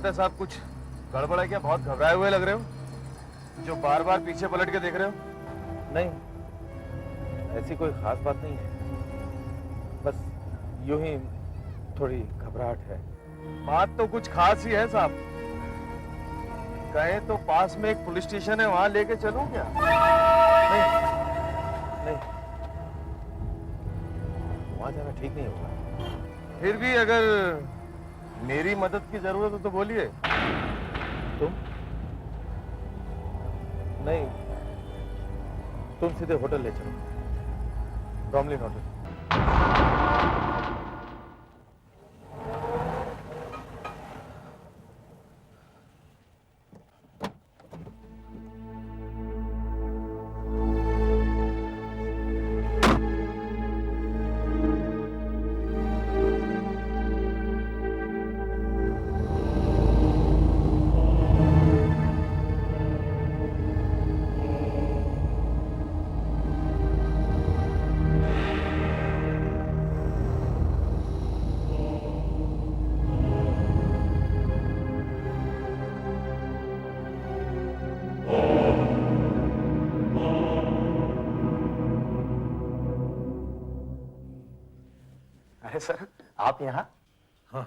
बात है साहब? कुछ गड़बड़ है क्या? बहुत घबराए हुए लग रहे हो, जो बार बार पीछे पलट के देख रहे हो। नहीं, ऐसी कोई खास बात नहीं है, बस यूं ही थोड़ी घबराहट है। बात तो कुछ खास ही है साहब। कहे तो पास में एक पुलिस स्टेशन है, वहां लेके चलूं क्या? नहीं, नहीं, वहां जाना ठीक नहीं होगा। फिर भी अगर मेरी मदद की जरूरत हो तो बोलिए। तुम? नहीं, तुम सीधे होटल ले चलो, ब्रॉमलिन होटल। अरे सर, आप यहाँ? हाँ,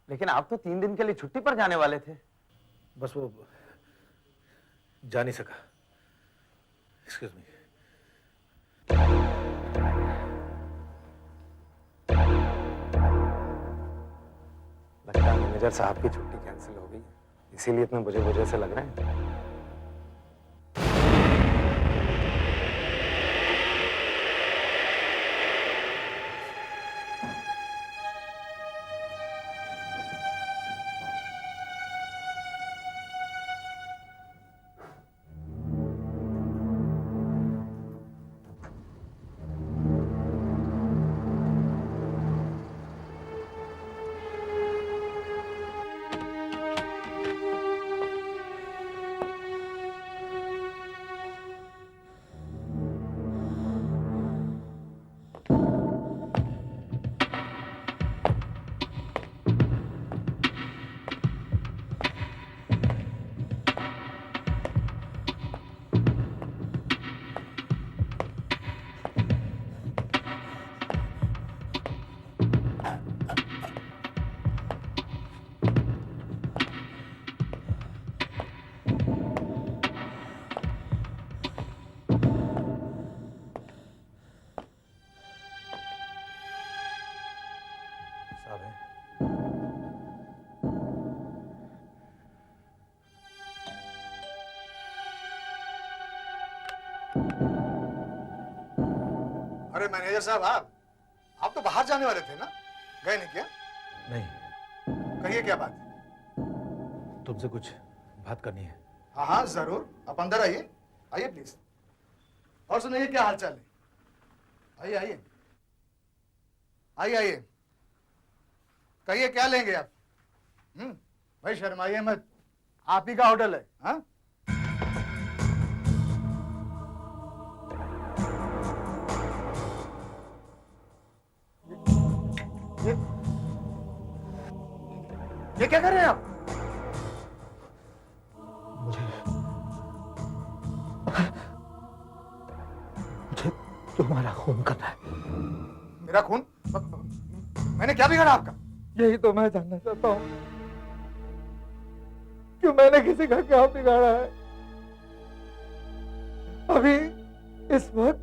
लेकिन आप तो 3 दिन के लिए छुट्टी पर जाने वाले थे। बस वो जा नहीं सका। Excuse me. लगता है मैनेजर साहब की छुट्टी कैंसिल हो गई, इसीलिए इतने बुझे बुझे से लग रहे हैं। अरे मैनेजर साहब, आप तो बाहर जाने वाले थे ना? गए नहीं क्या? नहीं। कहिए क्या बात? तुमसे कुछ बात करनी है। हाँ हाँ जरूर, आप अंदर आइए, आइए प्लीज। और सुनिए, क्या हाल चाल है? आइए आइए आइए आइए, कहिए क्या लेंगे आप? भाई शर्माइए मत, आप ही का होटल है। हाँ, ये क्या कर रहे हैं आप? मुझे तुम्हारा खून करना है। मेरा खून? मैंने क्या बिगाड़ा आपका? यही तो मैं जानना चाहता हूँ, क्यों मैंने किसी का क्या बिगाड़ा है? अभी इस वक्त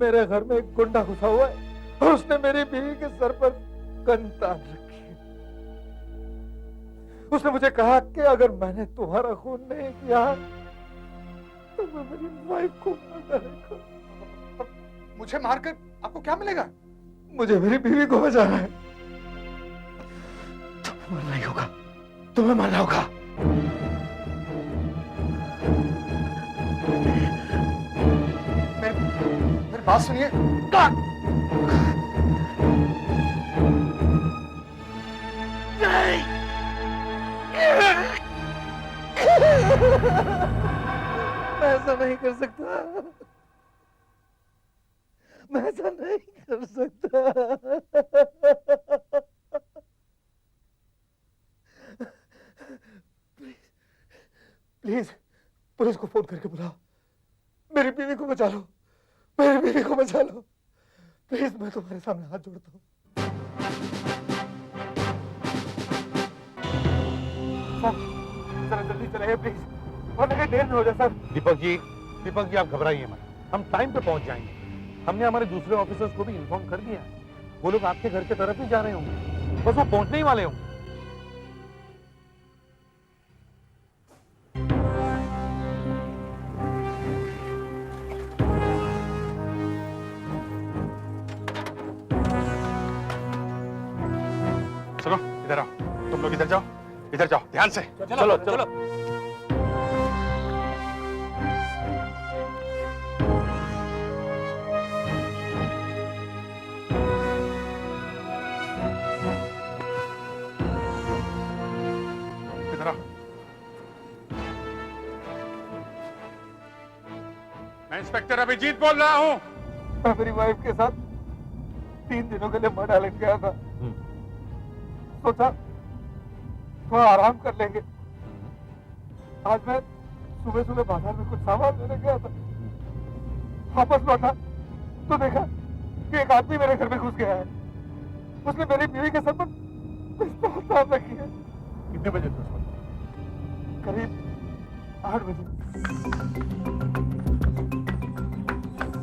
मेरे घर में एक गुंडा घुसा हुआ है और उसने मेरी बीवी के सर पर गन तान रखी है। उसने मुझे कहा कि अगर मैंने तुम्हारा खून नहीं किया तो मैं मेरी वाइफ को मार डालूंगा। मुझे मारकर आपको क्या मिलेगा? मुझे मेरी बीवी को बचाना है। तुम्हें मरना ही होगा, तुम्हें मरना होगा। मेरी बात सुनिए। मैं ऐसा नहीं कर सकता, मैं ऐसा नहीं कर सकता। प्लीज पुलिस को फोन करके बुलाओ, मेरी बीवी को बचा लो, मेरी बीवी को बचा लो प्लीज, मैं तुम्हारे सामने हाथ जोड़ता हूँ। सर जल्दी चलाइए प्लीज, वरना कहीं देर न हो जाए सर। दीपक जी आप घबराइए मत, हम टाइम पे पहुंच जाएंगे। हमने हमारे दूसरे ऑफिसर्स को भी इन्फॉर्म कर दिया है, वो लोग आपके घर की तरफ ही जा रहे होंगे, बस वो पहुंचने ही वाले होंगे। चलो इधर आओ, तुम लोग इधर जाओ ध्यान से। चलो चलो इधर आओ। मैं इंस्पेक्टर अभिजीत बोल रहा हूँ। मैं मेरी वाइफ के साथ 3 दिनों के लिए मनाली गया था, सोचा थोड़ा आराम कर लेंगे। आज मैं सुबह सुबह बाजार में कुछ सामान लेने गया था, वापस लौटा तो देखा कि एक आदमी मेरे घर में घुस गया है। उसने मेरी बीवी के सर पर पिस्तौल तान रखी है। कितने बजे थे? करीब 8 बजे।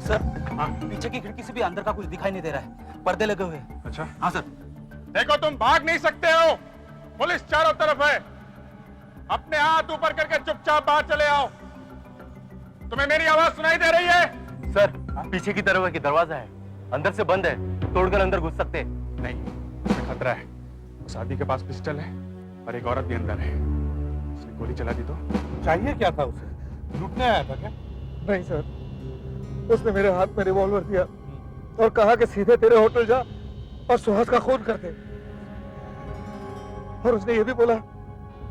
सर हाँ पीछे की खिड़की से भी अंदर का कुछ दिखाई नहीं दे रहा है, पर्दे लगे हुए हैं। अच्छा, हाँ सर। देखो तुम भाग नहीं सकते हो, पुलिस चारों तरफ है। अपने हाथ ऊपर करके चुपचाप बाहर चले आओ। तुम्हें मेरी आवाज सुनाई दे रही है? सर पीछे की तरफ की दरवाजा है, अंदर से बंद है, तोड़कर अंदर घुस सकते हैं। नहीं, इसमें खतरा है। उस आदमी के पास पिस्टल है और एक औरत भी अंदर है। उसने गोली चला दी तो? चाहिए क्या था उसे? लूटने आया था क्या? नहीं सर, उसने मेरे हाथ में रिवॉल्वर दिया और कहा कि सीधे तेरे होटल जा और सुहास का खून कर दे। और उसने ये भी बोला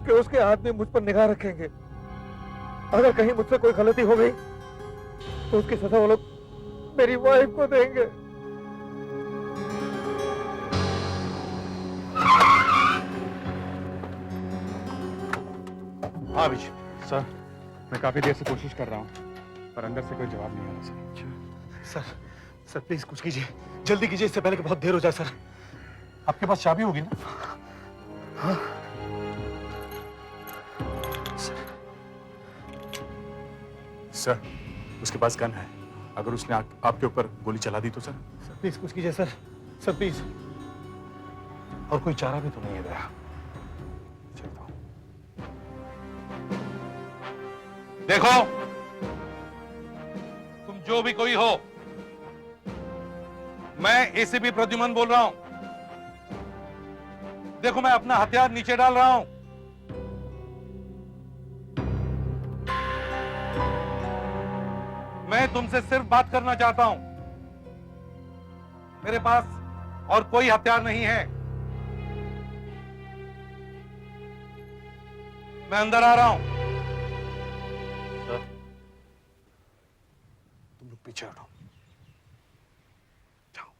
कि उसके आदमी मुझ पर निगाह रखेंगे, अगर कहीं मुझसे कोई गलती हो गई तो उसकी सजा वो लोग मेरी वाइफ को देंगे। हाँ अभिजीत सर, मैं काफी देर से कोशिश कर रहा हूँ पर अंदर से कोई जवाब नहीं आ रहा सर। सर प्लीज कुछ कीजिए, जल्दी कीजिए, इससे पहले कि बहुत देर हो जाए। सर आपके पास चाबी होगी ना? हाँ सर, उसके पास गन है, अगर उसने आपके ऊपर गोली चला दी तो सर? प्लीज कुछ कीजिए सर, सर प्लीज। और कोई चारा भी तो नहीं है दया। चलता हूँ। देखो तुम जो भी कोई हो, मैं एसीपी प्रद्युमन बोल रहा हूं। देखो मैं अपना हथियार नीचे डाल रहा हूं। मैं तुमसे सिर्फ बात करना चाहता हूं। मेरे पास और कोई हथियार नहीं है। मैं अंदर आ रहा हूं। तुम लोग पीछे हटो। जाओ।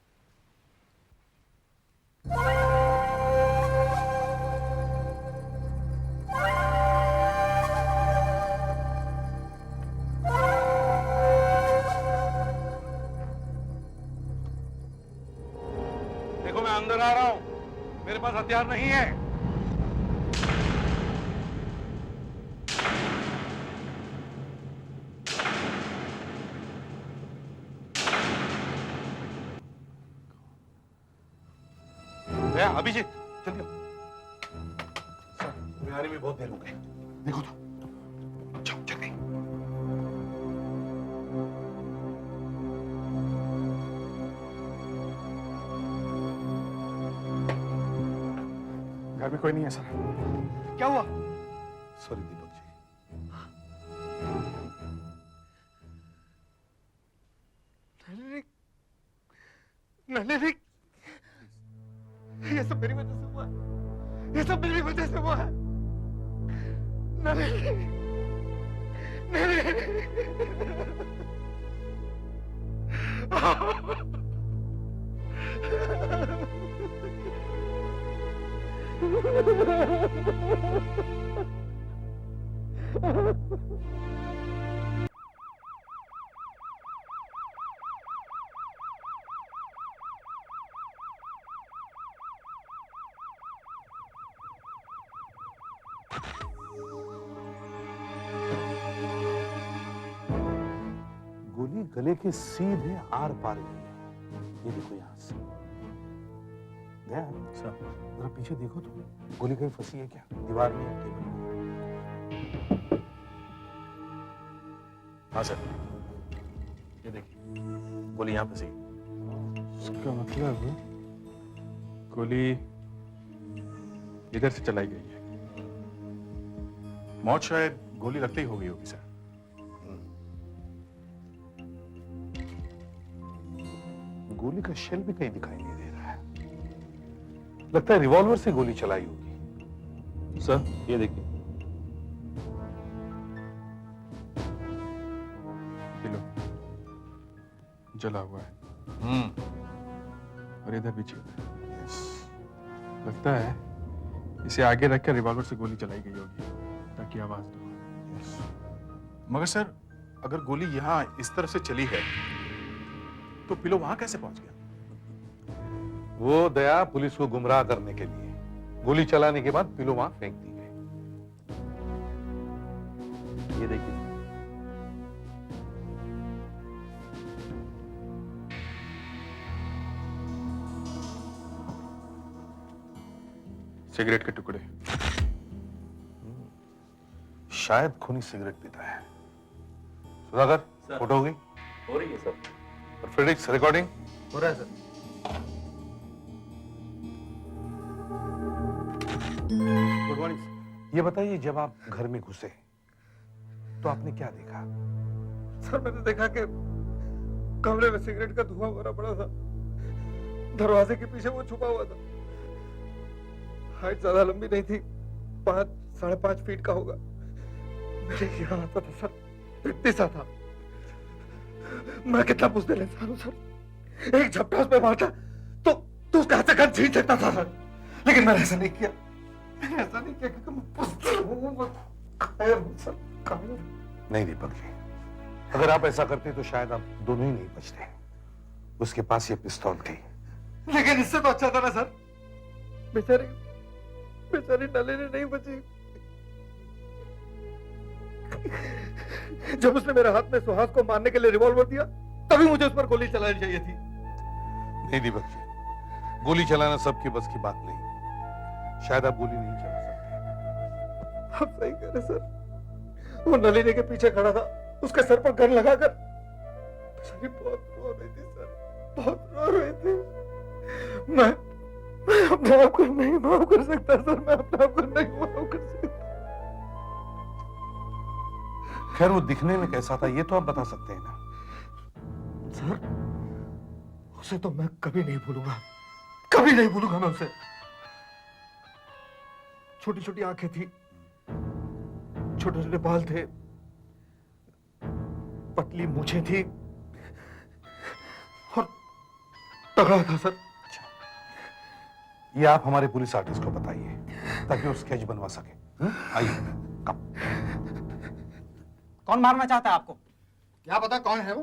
देखो मैं अंदर आ रहा हूं, मेरे पास हथियार नहीं है। अभिजीत जल्दी आओ। तुम्हें आने में बहुत देर हो गई। देखो तो, जाओ जल्दी। घर में कोई नहीं है सर। क्या हुआ? सॉरी दीपक जी। नहीं, ये सब मेरी वजह से हुआ है, ये सब मेरी वजह से हुआ है। नहीं, नहीं। गोली गले के सीधे आर पार गई है। ये देखो यहां से। ध्यान सर, जरा पीछे देखो तो गोली कहीं फंसी है क्या? दीवार में, टेबल में? हाँ सर, ये देखिए गोली यहाँ फंसी। इसका मतलब गोली इधर से चलाई गई है। मौत शायद गोली लगते ही हो गई होगी सर। गोली का शेल भी कहीं दिखाई नहीं दे रहा है। लगता है रिवॉल्वर से गोली चलाई होगी। सर ये देखिए, ये लो, जला हुआ है और इधर भी छेद है। लगता है इसे आगे रखकर रिवॉल्वर से गोली चलाई गई होगी ताकि आवाज दो। मगर सर, अगर गोली यहाँ इस तरफ से चली है तो पिलो वहां कैसे पहुंच गया? वो दया पुलिस को गुमराह करने के लिए गोली चलाने के बाद पिलो वहां फेंक दी गई। ये देखिए सिगरेट के टुकड़े। शायद खूनी सिगरेट पीता है। सुधाकर, फोटो होगी? हो रही है सर। और फ्रेडिक्स, रिकॉर्डिंग हो रहा है सर। Good morning. ये बताइए, जब आप घर में घुसे तो आपने क्या देखा? सर मैंने देखा कि कमरे में सिगरेट का धुआं भरा पड़ा था। दरवाजे के पीछे वो छुपा हुआ था। हाइट ज्यादा लंबी नहीं थी, 5-5.5 फीट का होगा। मेरे यहाँ आता था सर, इतनी सा था। मैं कितना बुज़दिल इंसान हूँ सर। एक झपटा उस पे मारता तो उसका हाथ से गन छीन सकता था सर, लेकिन मैंने ऐसा नहीं किया। मैंने ऐसा नहीं किया क्योंकि मैं बुज़दिल हूँ, मैं कायर हूँ सर, कायर। नहीं दीपक जी, अगर आप ऐसा करते तो शायद आप दोनों ही नहीं बचते। उसके पास ये पिस्तौल थी। लेकिन इससे तो अच्छा था ना सर। बेचारी नलिनी नहीं बची। जब उसने मेरे हाथ में सुहास को मारने के लिए रिवॉल्वर दिया, तभी मुझे उस पर गोली चलानी चाहिए थी। नहीं दीपक जी, गोली चलाना सबके बस की बात नहीं। शायद आप गोली नहीं चला सकते। आप सही कह रहे सर। वो नलिनी के पीछे खड़ा था, उसके सर पर गन लगाकर। बेचारी बहुत रो रही थी सर, बहुत रो रही थी। मैं अपने आप को नहीं माफ कर सकता सर, मैं अपने आप को नहीं माफ कर सकता। खैर, वो दिखने में कैसा था ये तो आप बता सकते हैं ना? सर, उसे तो मैं कभी नहीं भूलूंगा, कभी नहीं भूलूंगा मैं उसे। छोटी छोटी आंखें थी, छोटे छोटे बाल थे, पतली मूछें थी और तगड़ा था सर। ये आप हमारे पुलिस आर्टिस्ट को बताइए ताकि वो स्केच बनवा सके। आइए, कम। कौन मारना चाहता है आपको? क्या पता कौन है वो?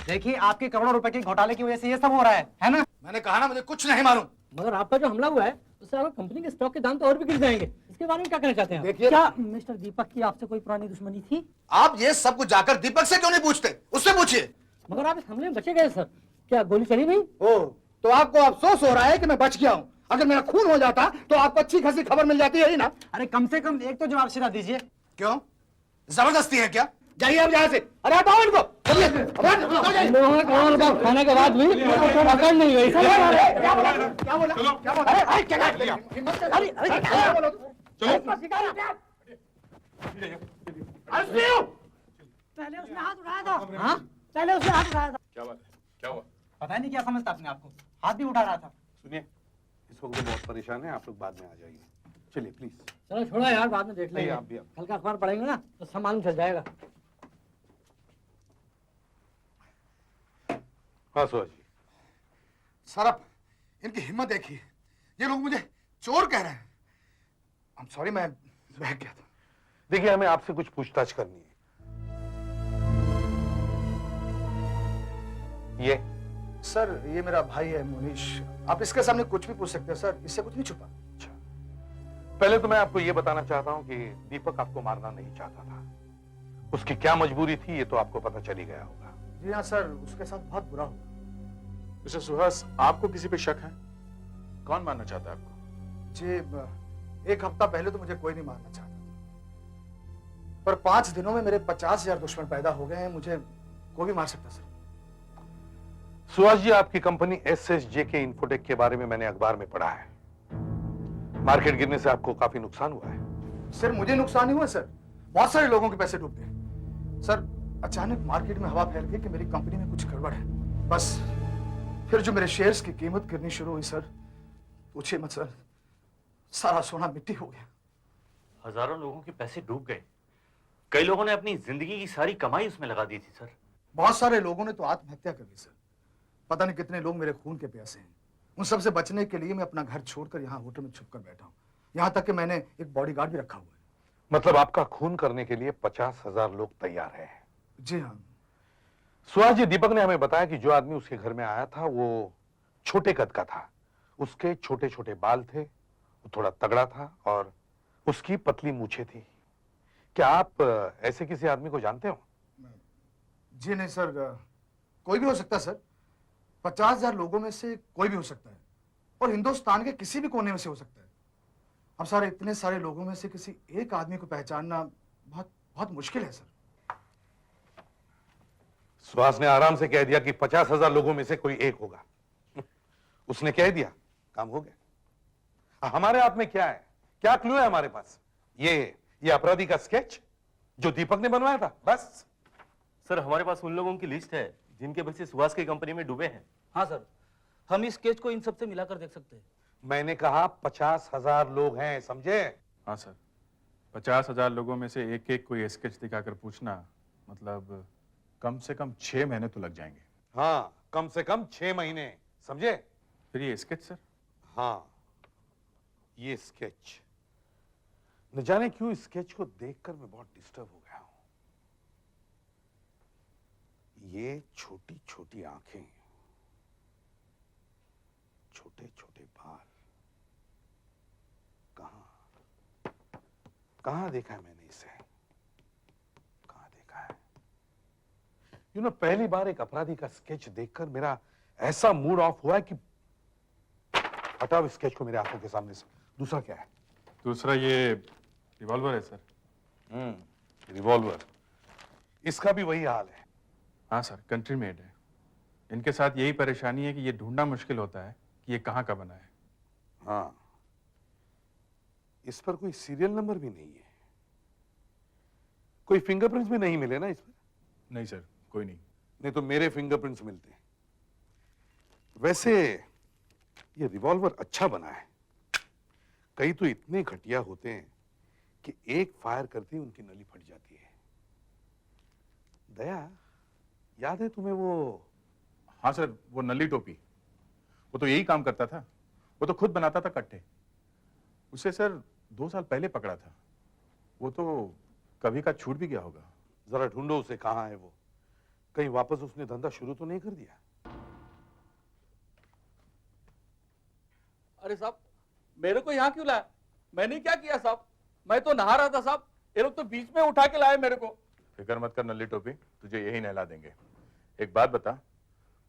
देखिए, आपके करोड़ों रुपए के घोटाले की वजह से ये सब हो रहा है ना? मैंने कहा ना, मुझे कुछ नहीं मालूम। मगर आपका जो हमला हुआ है उससे आपकी कंपनी के स्टॉक के दाम तो और भी गिर जाएंगे। इसके बारे में क्या कहना चाहते हैं? देखिए, क्या मिस्टर दीपक की आपसे कोई पुरानी दुश्मनी थी? आप ये सब कुछ जाकर दीपक से क्यों नहीं पूछते? उससे पूछिए। मगर आप इस हमले में बचे गए सर। क्या गोली चली नहीं? ओ, तो आपको अफसोस हो रहा है कि मैं बच गया हूँ। अगर मेरा खून हो जाता तो आपको अच्छी खासी खबर मिल जाती है ही ना। अरे कम से कम एक तो जवाब सीधा दीजिए। क्यों, जबरदस्ती है क्या? जाइए आप यहाँ से। अरे हटाओ इनको। खाने के बाद भी पकड़ नहीं गई सर। क्या बोला? क्या बोला? क्या बोला? अरे क्या हिम्मत से? अरे क्या बोला? पहले उसने हाथ उठाया था। हाँ, पहले उसने हाथ उठाया था। क्या बात है? क्या हुआ? पता नहीं क्या समझता अपने आपको, हाथ भी उठा रहा था। सुनिए, इस वक्त वो बहुत परेशान है, आप लोग बाद में आ जाइए। चलिए प्लीज। चलो छोड़ो यार, बाद में देख लेंगे। आप भी आप। कल का अखबार पढ़ेंगे ना तो सब मालूम चल जाएगा। हाँ सुहास जी। सर, आप इनकी हिम्मत देखिए। ये लोग मुझे चोर कह रहे हैं। I'm sorry, मैं बहक गया था। देखिए, हमें आपसे कुछ पूछताछ करनी है। ये सर, ये मेरा भाई है मुनीश। आप इसके सामने कुछ भी पूछ सकते हैं सर, इससे कुछ नहीं छुपा। पहले तो मैं आपको यह बताना चाहता हूं कि दीपक आपको मारना नहीं चाहता था। उसकी क्या मजबूरी थी ये तो आपको पता चल ही गया होगा। जी हाँ सर, उसके साथ बहुत बुरा हुआ। मिस्टर सुहास, आपको किसी पे शक है? कौन मारना चाहता है आपको? जी, एक हफ्ता पहले तो मुझे कोई नहीं मारना चाहता था, पर 5 दिनों में मेरे 50,000 दुश्मन पैदा हो गए हैं। मुझे कोई भी मार सकता सर। सुहास जी, आपकी कंपनी SSJ के इन्फोटेक के बारे में मैंने अखबार में पढ़ा है। मार्केट गिरने से आपको काफी नुकसान हुआ है। सर मुझे नुकसान ही हुआ सर, बहुत सारे लोगों के पैसे डूब गए सर। अचानक मार्केट में हवा फैल गई कि मेरी कंपनी में कुछ गड़बड़ है। बस फिर जो मेरे शेयर्स की कीमत गिरनी शुरू हुई सर, पूछिए मत सर, सारा सोना मिट्टी हो गया। हजारों लोगों के पैसे डूब गए। कई लोगों ने अपनी जिंदगी की सारी कमाई उसमें लगा दी थी सर। बहुत सारे लोगों ने तो आत्महत्या कर ली सर। पता नहीं कितने लोग मेरे खून के प्यासे हैं। उन सब से बचने के लिए मैं अपना घर छोड़कर यहाँ होटल में छुप कर बैठा हूँ। यहाँ तक कि मैंने एक बॉडीगार्ड भी रखा हुआ है। मतलब आपका खून करने के लिए 50,000 लोग तैयार हैं? जी हाँ। सुहास जी, दीपक ने हमें बताया कि जो आदमी उसके घर में आया था वो छोटे कद का था। उसके छोटे छोटे बाल थे, वो थोड़ा तगड़ा था और उसकी पतली मूछें थी। क्या आप ऐसे किसी आदमी को जानते हो? जी नहीं सर, कोई भी हो सकता है सर। 50,000 लोगों में से कोई भी हो सकता है, और हिंदुस्तान के किसी भी कोने में से हो सकता है। अब सारे इतने सारे लोगों में से किसी एक आदमी को पहचानना बहुत बहुत मुश्किल है सर। सुहास ने आराम से कह दिया कि 50,000 लोगों में से कोई एक होगा। उसने कह दिया, काम हो गया। हमारे हाथ में क्या है, क्या क्लू है हमारे पास? ये अपराधी का स्केच जो दीपक ने बनवाया था, बस। सर हमारे पास उन लोगों की लिस्ट है जिनके पैसे सुहास की कंपनी में डूबे हैं। हाँ सर, हम इस स्केच को इन सबसे मिलाकर देख सकते हैं। मैंने कहा 50,000 लोग हैं, समझे? हाँ सर, 50,000 लोगों में से एक एक कोई स्केच दिखाकर पूछना, मतलब कम से कम 6 महीने तो लग जाएंगे। हाँ, कम से कम 6 महीने, समझे? फिर ये स्केच सर? हाँ, ये स्केच। न जाने क्यों इस स्केच को देखकर मैं बहुत डिस्टर्ब हो गया हूं। ये छोटी छोटी आंखें, छोटे छोटे बाल, कहां देखा है मैंने इसे? कहां देखा है? पहली बार एक अपराधी का स्केच देखकर मेरा ऐसा मूड ऑफ हुआ है कि हटाओ इस स्केच को मेरे आंखों के सामने से। दूसरा क्या है? दूसरा ये रिवॉल्वर है सर। रिवॉल्वर। इसका भी वही हाल है। हाँ सर, कंट्री मेड है। इनके साथ यही परेशानी है कि ये ढूंढना मुश्किल होता है कि ये कहाँ का बना है। हाँ, इस पर कोई सीरियल नंबर भी नहीं है, कोई फिंगरप्रिंट्स भी नहीं मिले ना इस पर? नहीं सर, कोई नहीं। नहीं तो मेरे फिंगरप्रिंट्स मिलते। वैसे ये रिवॉल्वर अच्छा बना है। कई तो इतने घटिया होते हैं कि एक फायर करते ही उनकी नली फट जाती है। दया, याद है तुम्हें वो? हाँ सर, वो नली टोपी, वो तो यही काम करता था। वो तो खुद बनाता था कट्टे। उसे सर 2 साल पहले पकड़ा था। वो तो कभी का छूट भी गया होगा। जरा ढूंढो उसे, कहां है वो? कहीं वापस उसने धंधा शुरू तो नहीं कर दिया? अरे साहब, मेरे को यहाँ क्यों लाया? मैंने क्या किया साहब? मैं तो नहा रहा था साहब, ये लोग तो बीच में उठा के लाए मेरे को। फिक्र मत कर नल्ली टोपी, तुझे यही नहला देंगे। एक बात बता,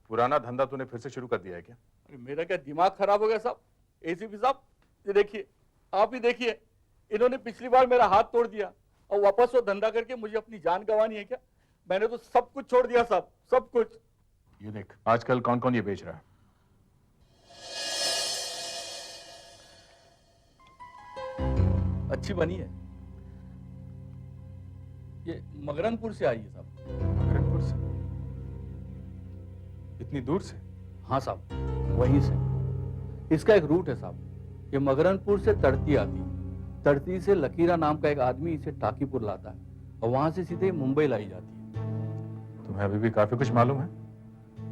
पुराना धंधा तूने फिर से शुरू कर दिया है क्या? अरे मेरा क्या दिमाग खराब हो गया साहब? एसीपी साहब, ये देखिए, आप ही देखिए, इन्होंने पिछली बार मेरा हाथ तोड़ दिया और वापस वो धंधा करके मुझे अपनी जान गंवानी है क्या? मैंने तो सब कुछ छोड़ दिया साहब, सब कुछ। ये देख, आजकल कौन कौन ये बेच रहा है। अच्छी बनी है। ये मगरनपुर से आई है साहब। मगरनपुर से? इतनी दूर से? हाँ साहब, वहीं से। इसका एक रूट है साहब। ये मगरनपुर से तड़ती आती है। तड़ती से लकीरा नाम का एक आदमी इसे टाकीपुर लाता है और वहां से सीधे मुंबई लाई जाती है। तुम्हें अभी भी काफी कुछ मालूम है।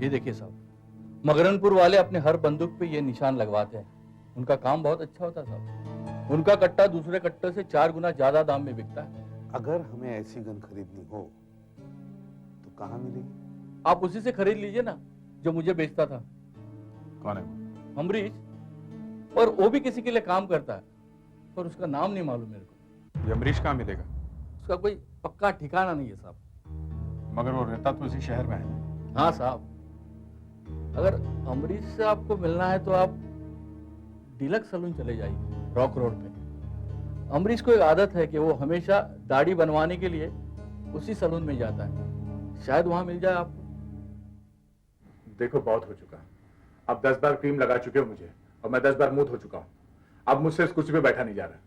ये देखिए साहब, मगरनपुर वाले अपने हर बंदूक पे ये निशान लगवाते हैं। उनका काम बहुत अच्छा होता है साहब। उनका कट्टा दूसरे कट्टे से 4 गुना ज्यादा दाम में बिकता है। अगर हमें ऐसी गन खरीदनी हो तो कहां मिलेगी? आप उसी से खरीद लीजिए ना जो मुझे बेचता था। कौन है वो? अमरीश, और वो भी किसी के लिए काम करता है। पर उसका नाम नहीं मालूम मेरे को। ये अमरीश कहाँ मिलेगा? उसका कोई पक्का ठिकाना नहीं है साहब। मगर वो रहता तो इसी शहर में है। हाँ साहब, अगर अमरीश से आपको मिलना है तो आप डीलक्स सलून चले जाइए, रॉक रोड पे। अमरीश को एक आदत है कि वो हमेशा दाढ़ी बनवाने के लिए उसी सलून में जाता है, शायद वहां मिल जाए आपको। देखो बहुत हो चुका, अब 10 बार क्रीम लगा चुके हो मुझे, और मैं 10 बार मुंह धो चुका हूँ। अब मुझसे इस कुर्सी पे बैठा नहीं जा रहा।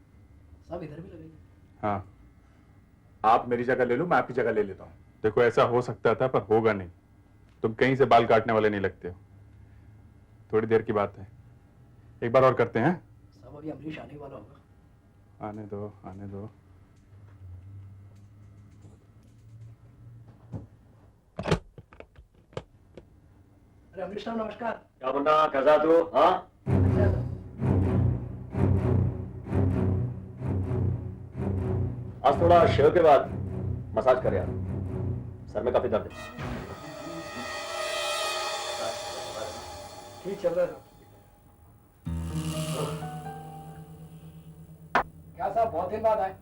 साहब इधर भी लगेगी। हाँ, आप मेरी जगह ले लो, मैं आपकी जगह ले लेता हूँ। देखो ऐसा हो सकता था पर होगा नहीं। तुम कहीं से बाल काटने वाले नहीं लगते हो। थोड़ी देर की बात है, एक बार और करते हैं। साहब अभी अमरीश आने वाला होगा। आने दो, आने दो। अरे अमरीश साहब नमस्कार। क्या बंदा कैसा तू? हाँ, आज थोड़ा शेव के बाद मसाज कर यार, सर में काफी दर्द है। ठीक चल रहा है। क्या साहब बहुत दिन बाद आए?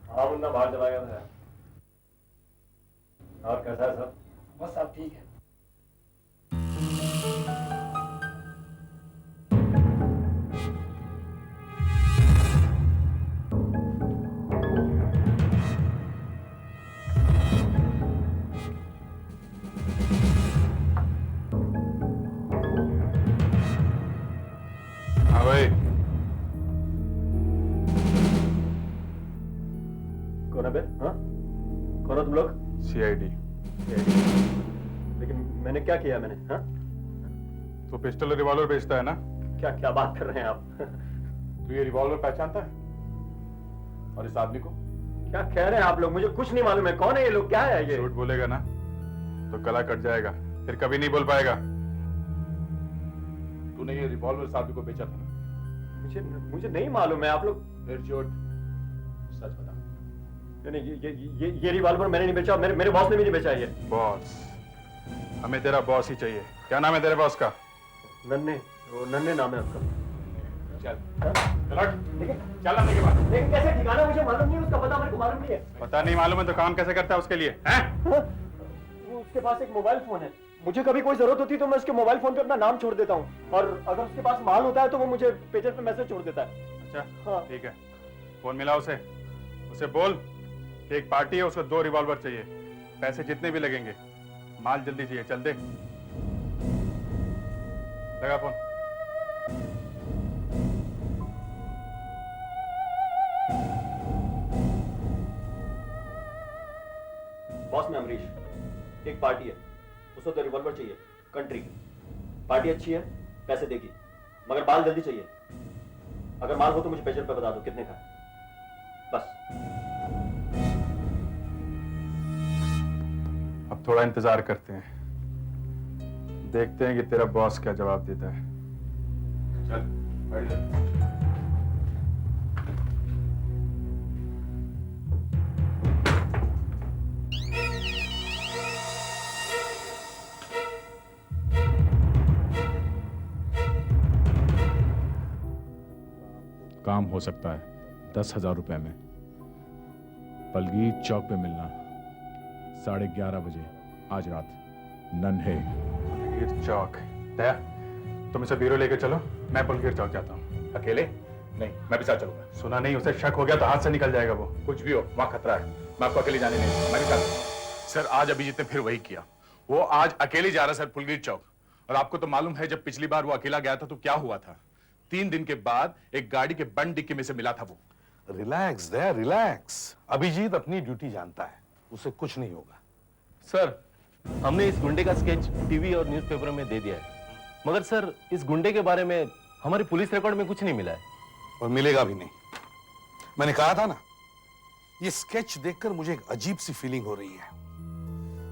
हाँ मुन्ना बाहर चला गया था। और कैसा है सब? बस साहब ठीक है। हाँ भाई, कौन है बे? हाँ, कौन हो तुम लोग? सीआईडी। लेकिन मैंने क्या किया? मैंने हाँ? तो पिस्टल और रिवॉल्वर बेचता है ना? क्या क्या बात कर रहे हैं आप? तू ये रिवॉल्वर पहचानता है? और इस आदमी को? क्या कह रहे हैं आप लोग? मुझे कुछ नहीं मालूम है। कौन है ये लोग? क्या है ये? झूठ बोलेगा ना तो गला कट जाएगा, फिर कभी नहीं बोल पाएगा। तूने ये रिवॉल्वर इस आदमी को बेचा था ना? मुझे नहीं मालूम है। आप लोग फिर झूठ, सच बता। नहीं, ये रिवॉल्वर मैंने नहीं बेचा। मेरे बॉस ने भी नहीं बेचा ये। बॉस? हमें तेरा बॉस ही चाहिए। क्या नाम है तेरे बॉस का? नन्हे, वो नन्हे नाम है उसका। चल चल आने के बाद। लेकिन कैसे ठिकाना मुझे मालूम नहीं है, उसका पता मेरे को मालूम नहीं है। पता नहीं मालूम है तो काम कैसे करता है उसके लिए? हैं? वो उसके पास एक मोबाइल फोन है। मुझे कभी कोई जरूरत होती तो मैं उसके मोबाइल फोन पे अपना नाम छोड़ देता हूँ, और अगर उसके पास माल होता है तो वो मुझे पेजर पे मैसेज छोड़ देता है। अच्छा हाँ। ठीक है, फोन मिला उसे बोल कि एक पार्टी है, उसको 2 रिवॉल्वर चाहिए, पैसे जितने भी लगेंगे, माल जल्दी चाहिए। चल दे, लगा फोन। बॉस में अमरीश, एक पार्टी है, उसको 2 रिवॉल्वर चाहिए, कंट्री की पार्टी अच्छी है, पैसे देगी, मगर माल जल्दी चाहिए। अगर माल हो तो मुझे पेजर पे बता दो कितने का है, बस। अब थोड़ा इंतजार करते हैं, देखते हैं कि तेरा बॉस क्या जवाब देता है। चल बैठ जा। काम हो सकता है 10,000 रुपए में। पलगीर चौक पे मिलना 11:30 बजे आज रात। नन्हे। पुलगीर चौक? दया, तुम इसे ब्यूरो लेके चलो, मैं पुलगीर चौक जाता हूँ। अकेले? नहीं, मैं भी साथ चलूंगा। सुना नहीं, उसे शक हो गया तो हाथ से निकल जाएगा वो। कुछ भी हो, वहां खतरा है। मैं आपको अकेले जाने नहीं दूंगा। मैं भी साथ। सर आज अभिजीत ने फिर वही किया। वो आज अकेले जा रहा सर पुलगीर चौक। और आपको तो मालूम है जब पिछली बार वो अकेला गया था तो क्या हुआ था। 3 दिन के बाद एक गाड़ी के बंद डिक्की में से मिला था वो। रिलैक्स दया, रिलैक्स। अभिजीत अपनी ड्यूटी जानता है, उसे कुछ नहीं होगा। सर, हमने इस गुंडे का स्केच टीवी और न्यूज़पेपर में दे दिया है, मगर सर इस गुंडे के बारे में हमारे पुलिस रिकॉर्ड में कुछ नहीं मिला है। और मिलेगा भी नहीं। मैंने कहा था ना, ये स्केच देखकर मुझे एक अजीब सी फीलिंग हो रही है।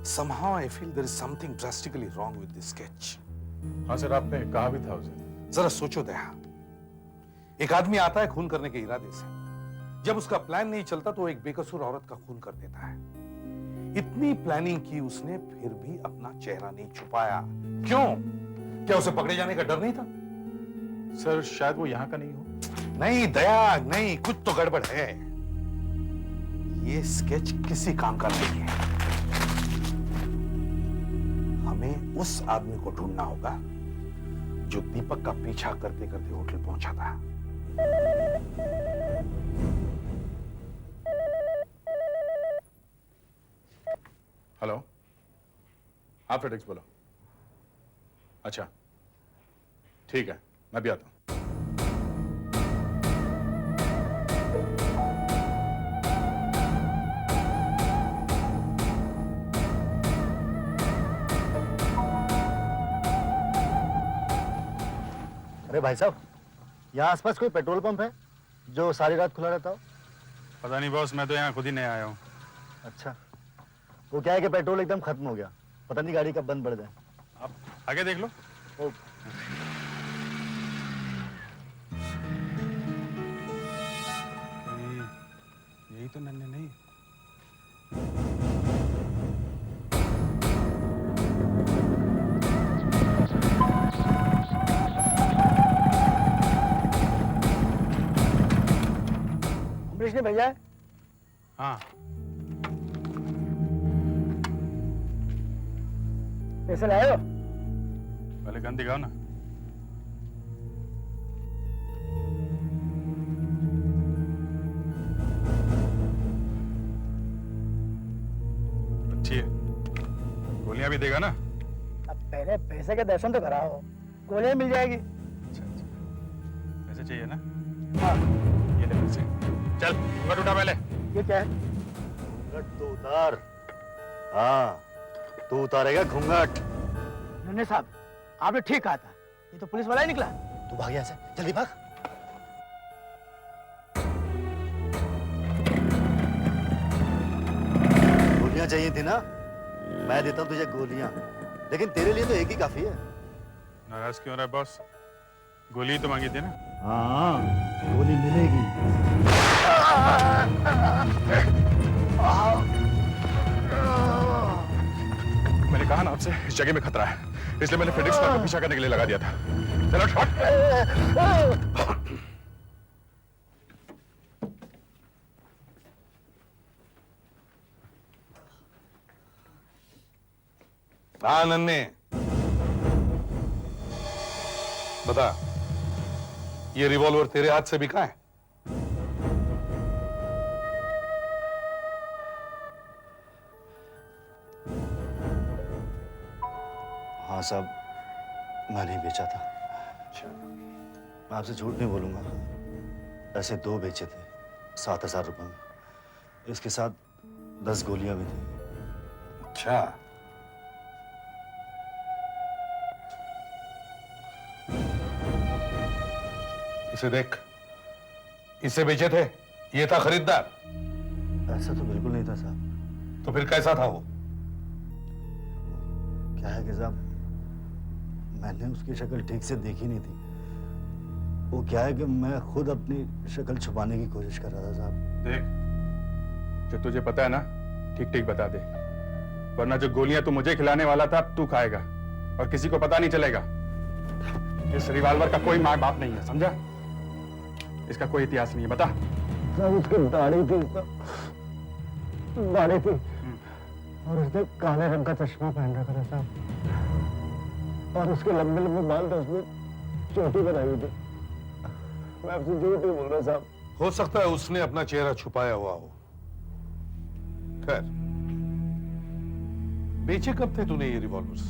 Somehow I feel there is something drastically wrong with this sketch. हाँ सर, आपने कहा भी था उसे। जरा सोचो दया, एक आदमी आता है खून करने के इरादे से, जब उसका प्लान नहीं चलता तो एक बेकसूर औरत का खून कर देता है। इतनी प्लानिंग की उसने, फिर भी अपना चेहरा नहीं छुपाया। क्यों? क्या उसे पकड़े जाने का डर नहीं था? सर शायद वो यहाँ का नहीं हो। नहीं दया, नहीं, कुछ तो गड़बड़ है। ये स्केच किसी काम का नहीं है। हमें उस आदमी को ढूंढना होगा जो दीपक का पीछा करते करते होटल पहुंचा था। हेलो, हाँ फेडेक्स बोलो। अच्छा ठीक है, मैं भी आता हूं। अरे भाई साहब, यहाँ आसपास कोई पेट्रोल पंप है जो सारी रात खुला रहता हो? पता नहीं बॉस, मैं तो यहाँ खुद ही नया आया हूँ। अच्छा, वो क्या है कि पेट्रोल एकदम खत्म हो गया, पता नहीं गाड़ी कब बंद पड़ जाए। आप आगे देख लो। यही तो नन्हे नहीं। अमरीश ने भेजा है? हाँ, पैसे लाए हो? पहले गन दिखाओ ना। अच्छी है, गोलियां भी देगा ना? अब पहले पैसे के दर्शन तो कराओ, गोलियां मिल जाएगी। अच्छा अच्छा, पैसे चाहिए ना? हाँ। ये ले पैसे। चल घूंघट उठा पहले। ये क्या है? घूंघट तो उतार। हाँ, तू उतारेगा घूंघट। नन्हे साहब, आपने ठीक कहा था, ये तो पुलिस वाला ही निकला। तू भाग यहाँ से, जल्दी भाग। गोलियां चाहिए थी ना? मैं देता हूँ तुझे गोलियां, लेकिन तेरे लिए तो एक ही काफी है। नाराज क्यों रहा है बॉस? गोली तो मांगी थी ना? हाँ, गोली मिलेगी। मैंने कहा ना आपसे, इस जगह में खतरा है, इसलिए मैंने फेडेक्स कार को पीछा करने के लिए लगा दिया था। चलो शॉट। हाँ नन्हे, बता, ये रिवॉल्वर तेरे हाथ से बिका है? हाँ साहब, मैं नहीं बेचा था। मैं आपसे झूठ नहीं बोलूंगा, ऐसे 2 बेचे थे 7,000 रुपए में। इसके साथ 10 गोलियां भी थी। अच्छा, इसे देख, इसे बेचे थे, ये था खरीदार? ऐसा तो बिल्कुल नहीं था साहब। तो फिर कैसा था वो? क्या है कि साहब, मैंने उसकी शक्ल ठीक से देखी नहीं थी। वो क्या है कि मैं खुद अपनी शक्ल छुपाने की कोशिश कर रहा था साहब। देख, जो तुझे पता है ना, ठीक ठीक बता दे, वरना जो गोलियां तू मुझे खिलाने वाला था तू खाएगा और किसी को पता नहीं चलेगा। इस रिवॉल्वर का कोई माँ बाप नहीं है, समझा? इसका कोई इतिहास नहीं है, बता। साहब उसकी दाढ़ी थी, दाढ़ी थी और उसने काले रंग का चश्मा पहन रखा था साहब, और उसके लंबे लंबे बाल थे, उसने चोटी बनाई हुई थी। मैं आपसे झूठ नहीं बोल रहा साहब। हो सकता है उसने अपना चेहरा छुपाया हुआ हो। खैर, बेचे कब थे तूने ये रिवॉल्वर्स?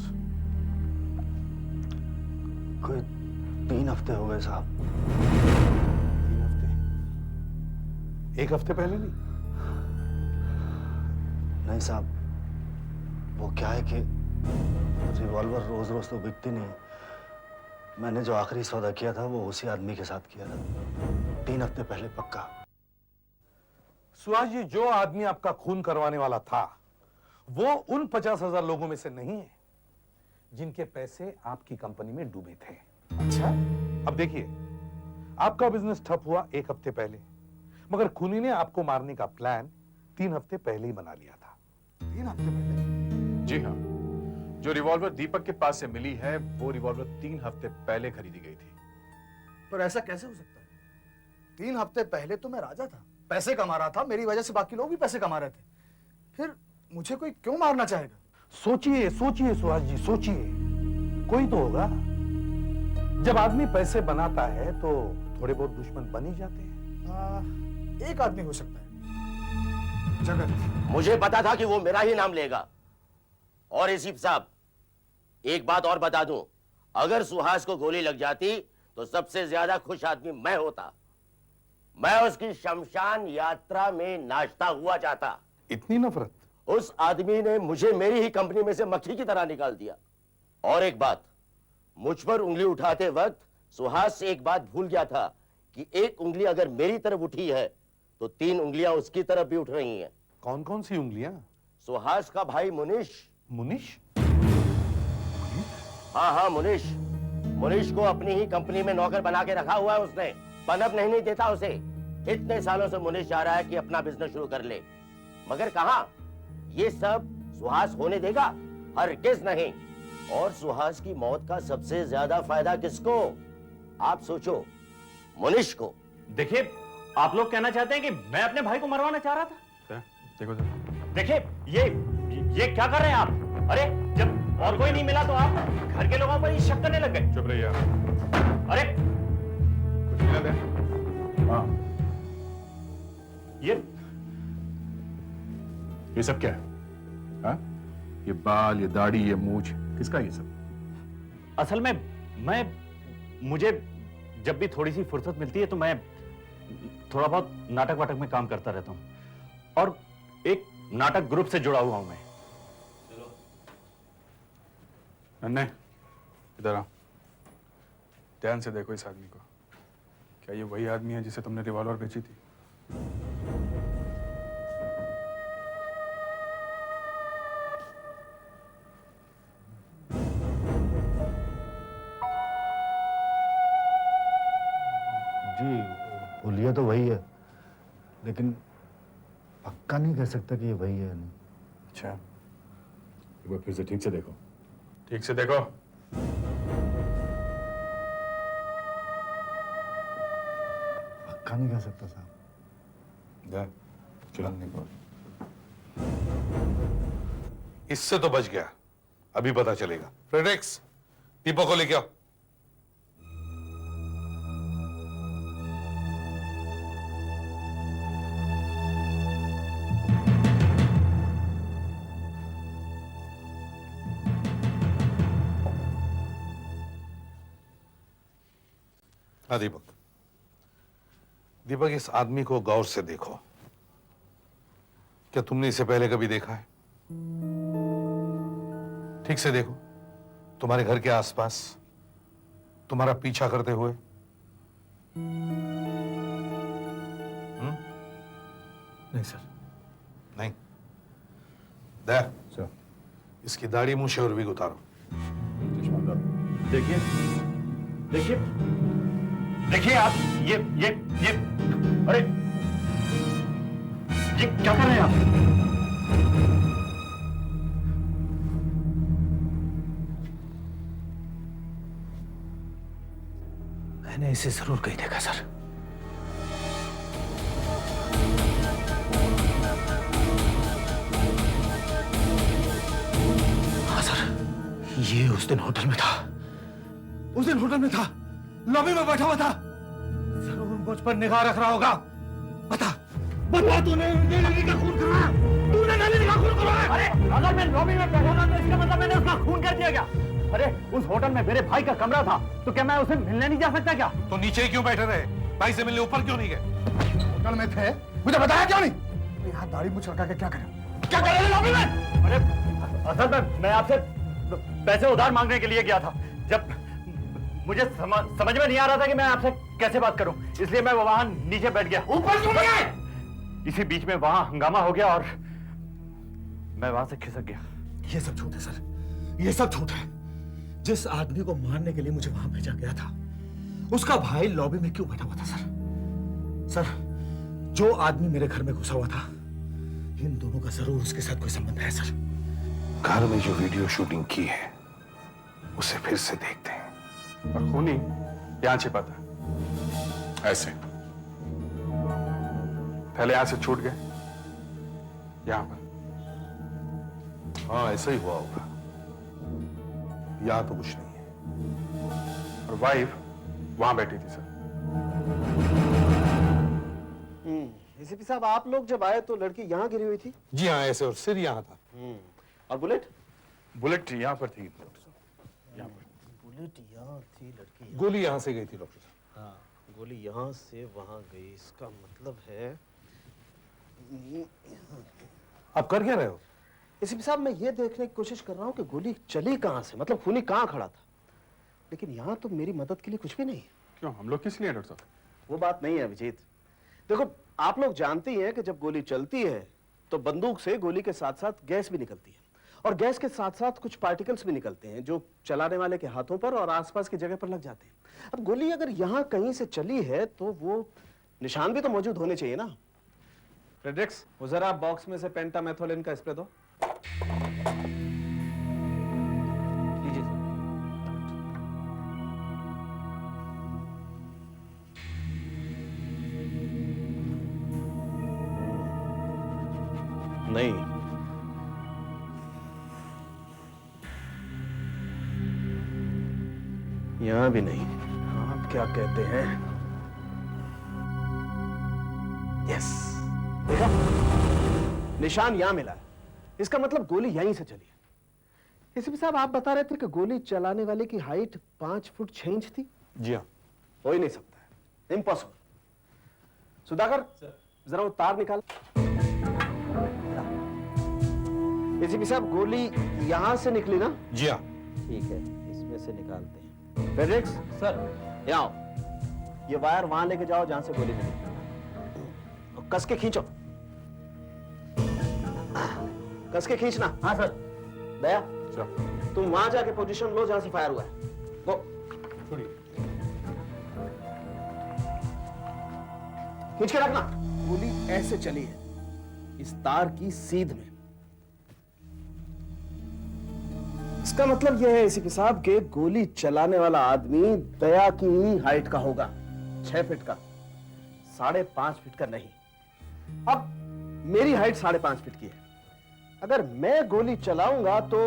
कोई 3 हफ्ते हो गए साहब। 3 हफ्ते? 1 हफ्ते पहले नहीं? नहीं साहब, वो क्या है कि रिवॉल्वर रोज रोज तो बिकती नहीं। मैंने जो आखिरी सौदा किया था वो उसी आदमी के साथ किया था 3 हफ्ते पहले पक्का। सुहास जी, जो आदमी आपका खून करवाने वाला था वो उन 50,000 लोगों में से नहीं है जिनके पैसे आपकी कंपनी में डूबे थे। अच्छा, अब देखिए, आपका बिजनेस ठप हुआ 1 हफ्ते पहले, मगर खूनी ने आपको मारने का प्लान 3 हफ्ते पहले ही बना लिया था। 3 हफ्ते पहले? जी हाँ, जो रिवॉल्वर दीपक के पास से मिली है वो रिवॉल्वर 3 हफ्ते पहले खरीदी गई थी। पर ऐसा कैसे हो सकता है? 3 हफ्ते पहले तो मैं राजा था, पैसे कमा रहा था, मेरी वजह से बाकी लोग भी पैसे कमा रहे थे। फिर मुझे कोई क्यों मारना चाहेगा? सोचिए सोचिए सुहास जी, सोचिए, कोई तो होगा। जब आदमी पैसे बनाता है तो थोड़े बहुत दुश्मन बन ही जाते हैं। एक आदमी हो सकता है, जगत। मुझे पता था कि वो मेरा ही नाम लेगा। और एसीपी साहब, एक बात और बता दूं, अगर सुहास को गोली लग जाती तो सबसे ज्यादा खुश आदमी मैं होता। मैं उसकी शमशान यात्रा में नाचता हुआ जाता। इतनी नफरत? उस आदमी ने मुझे मेरी ही कंपनी में से मक्खी की तरह निकाल दिया। और एक बात, मुझ पर उंगली उठाते वक्त सुहास से एक बात भूल गया था कि एक उंगली अगर मेरी तरफ उठी है तो 3 उंगलियां उसकी तरफ भी उठ रही हैं। कौन कौन सी उंगलियां? सुहास का भाई मुनीश। मुनीश? हाँ, मुनीश। मुनीश को अपनी ही कंपनी में नौकर बना के रखा हुआ है उसने। पनप नहीं देता उसे। इतने सालों से मुनीश चाह रहा है कि अपना बिजनेस शुरू कर ले, मगर कहां? ये सब सुहास होने देगा? हरगिज नहीं। और सुहास की मौत का सबसे ज्यादा फायदा किसको? आप सोचो, मुनीश को। देखिए, आप लोग कहना चाहते हैं कि मैं अपने भाई को मरवाना चाह रहा था? देखो देखिए, ये क्या कर रहे हैं आप? अरे जब और कोई नहीं मिला तो आप घर के लोगों पर ही शक करने लग गए। चुप रहिए आप। अरे कुछ मिला दे? हाँ, ये सब क्या है? हाँ? ये बाल, ये दाढ़ी, ये मूछ, किसका ये सब? असल में मुझे जब भी थोड़ी सी फुर्सत मिलती है तो मैं थोड़ा बहुत नाटक वाटक में काम करता रहता हूं, और एक नाटक ग्रुप से जुड़ा हुआ हूं मैं। नन्हे, इधर आओ। ध्यान से देखो इस आदमी को। क्या ये वही आदमी है जिसे तुमने रिवॉल्वर बेची थी? जी, हुलिया तो वही है, लेकिन पक्का नहीं कह सकता कि ये वही है। नहीं। अच्छा, एक बार फिर से ठीक से देखो। ठीक से देखो। पक्का नहीं कह सकता साहब। चलने को। इससे तो बच गया, अभी पता चलेगा। फ्रेडरिक्स, दीपक को लेके आओ। हाँ दीपक, दीपक इस आदमी को गौर से देखो। क्या तुमने इसे पहले कभी देखा है? ठीक से देखो, तुम्हारे घर के आसपास, तुम्हारा पीछा करते हुए। नहीं सर। नहीं? दया सर, इसकी दाढ़ी मूछे और विग उतारो। देखिए देखिए देखिए आप, ये अरे ये क्या कर रहे हैं आप? मैंने इसे जरूर कहीं देखा सर। हाँ सर, ये उस दिन होटल में था। उस दिन होटल में था, लॉबी में बैठा हुआ था। जरूर मुझ पर निगाह रख रहा होगा। बता तूने नलिनी का खून कराया? तूने नलिनी का खून कराया? अरे अगर मैं लॉबी में बैठा था तो इसका मतलब मैंने उसका खून कर दिया क्या? अरे उस होटल में मेरे भाई का कमरा था, तो क्या मैं उसे मिलने नहीं जा सकता क्या? तो नीचे क्यों बैठे रहे? भाई से मिलने ऊपर क्यों नहीं गए? होटल में थे, मुझे बताया क्यों नहीं? यहाँ दाढ़ी मुझ लगा के क्या करें? क्या कर रहे लॉबी में? अरे असल में मैं आपसे पैसे उधार मांगने के लिए गया था। जब मुझे समझ में नहीं आ रहा था कि मैं आपसे कैसे बात करूं, इसलिए मैं वहां नीचे बैठ गया। ऊपर क्यों नहीं गए? इसी बीच में वहां हंगामा हो गया और मैं वहां से खिसक गया। ये सब झूठ है सर, ये सब झूठ है। जिस आदमी को मारने के लिए मुझे वहां भेजा गया था, उसका भाई लॉबी में क्यों बैठा हुआ था सर? सर, जो आदमी मेरे घर में घुसा हुआ था, इन दोनों का जरूर उसके साथ कोई संबंध है सर। घर में जो वीडियो शूटिंग की है, उसे फिर से देखते हैं। और खूनी यहाँ छिपा था, ऐसे। पहले यहां से छूट गए, यहां पर। हाँ ऐसा ही हुआ होगा, यहाँ तो कुछ नहीं है। और वाइफ वहां बैठी थी सर। एसीपी साहब, आप लोग जब आए तो लड़की यहाँ गिरी हुई थी? जी हाँ ऐसे, और सिर यहाँ था। और बुलेट? बुलेट यहां पर थी डॉक्टर साहब, यहाँ पर। बुलेट यहाँ थी, लड़की गोली यहाँ से गई थी डॉक्टर साहब। हाँ, गोली यहाँ से वहां गई, इसका मतलब है आप कर क्या रहे हो? एसीपी साहब, मैं ये देखने की कोशिश कर रहा हूँ कि गोली चली कहाँ से, मतलब खूनी कहाँ खड़ा था। लेकिन यहाँ तो मेरी मदद के लिए कुछ भी नहीं है। क्यों, हम लोग किस लिए डॉक्टर साहब? वो बात नहीं है अभिजीत। देखो, आप लोग जानते ही हैं कि जब गोली चलती है तो बंदूक से गोली के साथ साथ गैस भी निकलती है, और गैस के साथ साथ कुछ पार्टिकल्स भी निकलते हैं जो चलाने वाले के हाथों पर और आसपास की जगह पर लग जाते हैं। अब गोली अगर यहाँ कहीं से चली है तो वो निशान भी तो मौजूद होने चाहिए ना। फ्रेडरिक्स, वो जरा बॉक्स में से पेंटामेथोलिन का स्प्रे दो। लीजिए सर। नहीं, यहां भी नहीं। आप क्या कहते हैं? यस, देखा, निशान यहां मिला है। इसका मतलब गोली यहीं से चली है। एसीपी साहब, आप बता रहे थे कि गोली चलाने वाले की हाइट 5 फुट 6 इंच थी। जी हाँ। हो ही नहीं सकता है, इम्पॉसिबल। सुधाकर, जरा वो तार निकाल। एसीपी साहब, गोली यहां से निकली ना? जी हाँ। ठीक है, इसमें से निकालते हैं। फेडरिक्स सर, यहाँ आओ। ये वायर वहां लेके जाओ जहां से गोली मिली, और कस के खींचो। कस के खींचना। हाँ सर। दया, तुम वहां जाके पोजीशन लो जहां से फायर हुआ है। गो। छोड़िए। खींच के रखना। गोली ऐसे चली है, इस तार की सीध में। इसका मतलब यह है एसीपी साहब कि गोली चलाने वाला आदमी दया की ही हाइट का होगा, 6 फीट का, 5.5 फीट का नहीं। अब मेरी हाइट 5.5 फीट की है। अगर मैं गोली चलाऊंगा तो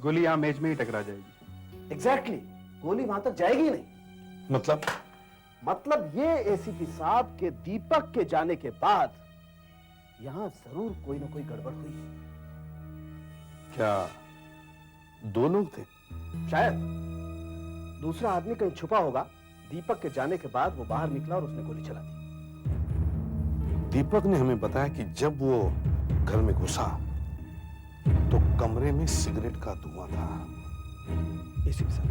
गोली यहां मेज में ही टकरा जाएगी। एग्जैक्टली, गोली वहां तक जाएगी ही नहीं। मतलब ये एसीपी साहब के दीपक के जाने के बाद यहां जरूर कोई ना कोई गड़बड़ हुई है। क्या 2 लोग थे? शायद दूसरा आदमी कहीं छुपा होगा। दीपक के जाने के बाद वो बाहर निकला और उसने गोली चला दी। दीपक ने हमें बताया कि जब वो घर में घुसा तो कमरे में सिगरेट का धुआं था। एसीपी साहब,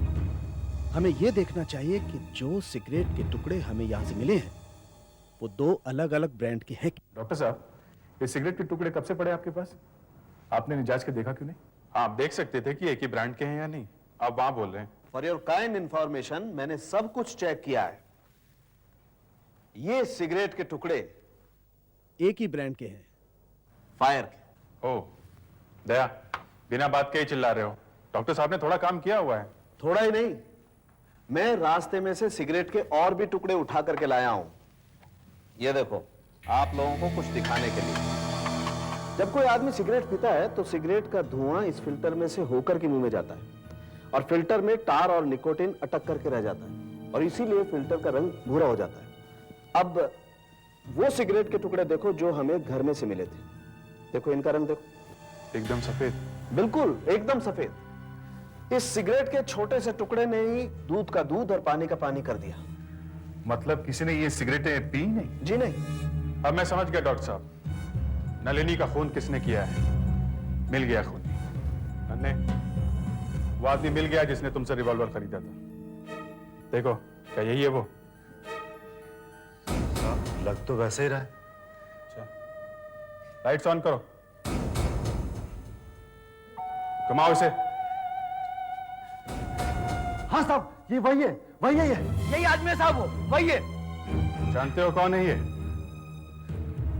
हमें यह देखना चाहिए कि जो सिगरेट के टुकड़े हमें यहां से मिले हैं वो 2 अलग अलग ब्रांड के हैं। डॉक्टर साहब, ये सिगरेट के टुकड़े कब से पड़े आपके पास? आपने जांच के देखा क्यों नहीं? आप देख सकते थे कि एक ही ब्रांड के हैं या नहीं। आप वहां बोल रहे हैं। फॉर योर काइंड इंफॉर्मेशन, मैंने सब कुछ चेक किया है। ये सिगरेट के टुकड़े एक ही ब्रांड के हैं, फायर के। ओह, दया, बिना बात के ही चिल्ला रहे हो। डॉक्टर साहब ने थोड़ा काम किया हुआ है। थोड़ा ही नहीं, मैं रास्ते में से सिगरेट के और भी टुकड़े उठा करके लाया हूं। ये देखो, आप लोगों को कुछ दिखाने के लिए। जब कोई आदमी सिगरेट पीता है तो सिगरेट का धुआं इस फिल्टर में से होकर के मुंह में जाता है, और फिल्टर में टार और निकोटिन अटक करके रह जाता है, और इसीलिए फिल्टर का रंग भूरा हो जाता है। अब वो सिगरेट के टुकड़े देखो जो हमें घर में से मिले थे। देखो इनका रंग, देखो, एकदम सफेद। बिल्कुल एकदम सफेद। इस सिगरेट के छोटे से टुकड़े ने ही दूध का दूध और पानी का पानी कर दिया। मतलब किसी ने ये सिगरेटें पी नहीं? जी नहीं। अब मैं समझ गया डॉक्टर साहब, नलिनी का खून किसने किया है। मिल गया खून। नन्हे, वो आदमी मिल गया जिसने तुमसे रिवॉल्वर खरीदा था। देखो, क्या यही है वो? लग तो वैसे ही रहा है। अच्छा, लाइट्स ऑन करो, घुमाओ इसे। हाँ साहब, ये वही है, वही है, यही आदमी है साहब, वो वही है। जानते हो कौन है ये?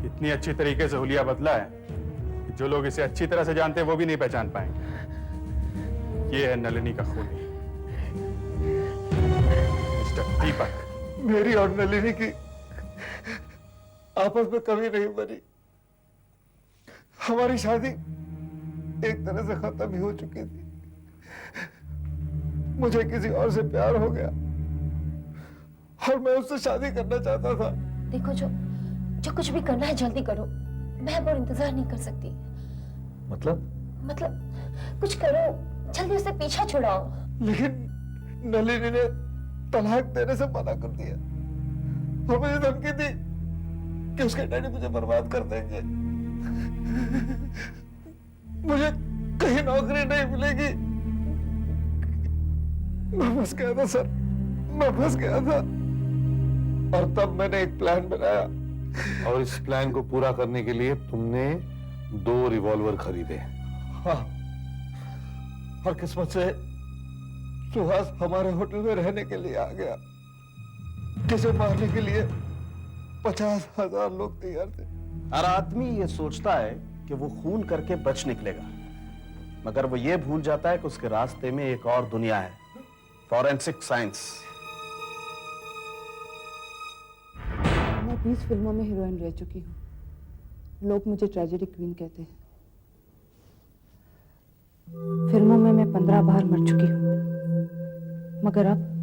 इतनी अच्छी तरीके से हुलिया बदला है कि जो लोग इसे अच्छी तरह से जानते हैं वो भी नहीं पहचान पाएंगे। ये है नलिनी का खूनी, मिस्टर दीपक। मेरी और नलिनी की आपस में कभी नहीं बनी। हमारी शादी एक तरह से खत्म ही हो चुकी थी। मुझे किसी और से प्यार हो गया और मैं उससे शादी करना चाहता था। देखो, जो कुछ भी करना है जल्दी करो। मैं अब और इंतजार नहीं कर सकती। मतलब कुछ करो, जल्दी उससे पीछा छुड़ाओ। लेकिन नलिनी ने तलाक देने से मना कर दिया और मुझे धमकी दी कि उसके डैडी मुझे बर्बाद कर देंगे। मुझे कहीं नौकरी नहीं मिलेगी। मैं फंस गया था सर, मैं फंस गया था। और तब मैंने एक प्लान बनाया। और इस प्लान को पूरा करने के लिए तुमने 2 रिवॉल्वर खरीदे। हाँ, और किस्मत से सुहास हमारे होटल में रहने के लिए आ गया। जिसे मारने के लिए 50,000 लोग तैयार थे। हर आदमी ये सोचता है कि वो खून करके बच निकलेगा, मगर वो ये भूल जाता है कि उसके रास्ते में एक और दुनिया है, फॉरेंसिक साइंस। मैं 20 फिल्मों में हीरोइन रह चुकी हूँ। लोग मुझे ट्रेजेडी क्वीन कहते हैं। फिल्मों में मैं 15 बार मर चुकी हूँ, मगर अब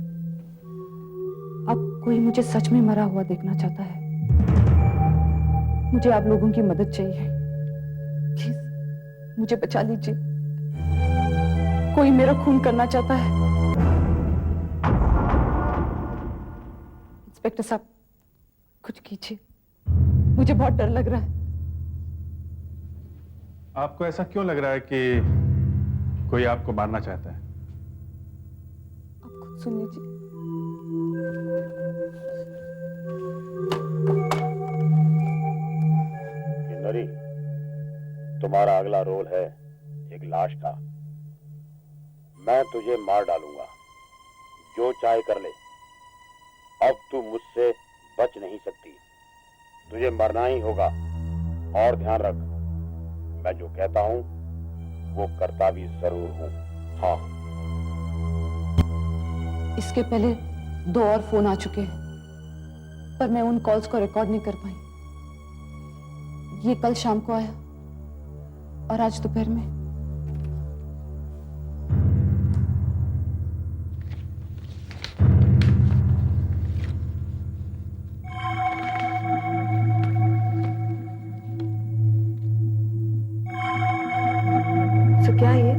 कोई मुझे सच में मरा हुआ देखना चाहता है। मुझे आप लोगों की मदद चाहिए। प्लीज मुझे बचा लीजिए। कोई मेरा खून करना चाहता है। इंस्पेक्टर साहब, कुछ कीजिए, मुझे बहुत डर लग रहा है। आपको ऐसा क्यों लग रहा है कि कोई आपको मारना चाहता है? आप खुद सुन लीजिए। किन्नरी, तुम्हारा अगला रोल है एक लाश का। मैं तुझे मार डालूंगा, जो चाहे कर ले। अब तू मुझसे बच नहीं सकती, तुझे मरना ही होगा। और ध्यान रख, मैं जो कहता हूं वो करता भी जरूर हूं। हाँ। इसके पहले 2 और फोन आ चुके हैं, पर मैं उन कॉल्स को रिकॉर्ड नहीं कर पाई। ये कल शाम को आया और आज दोपहर में। तो क्या है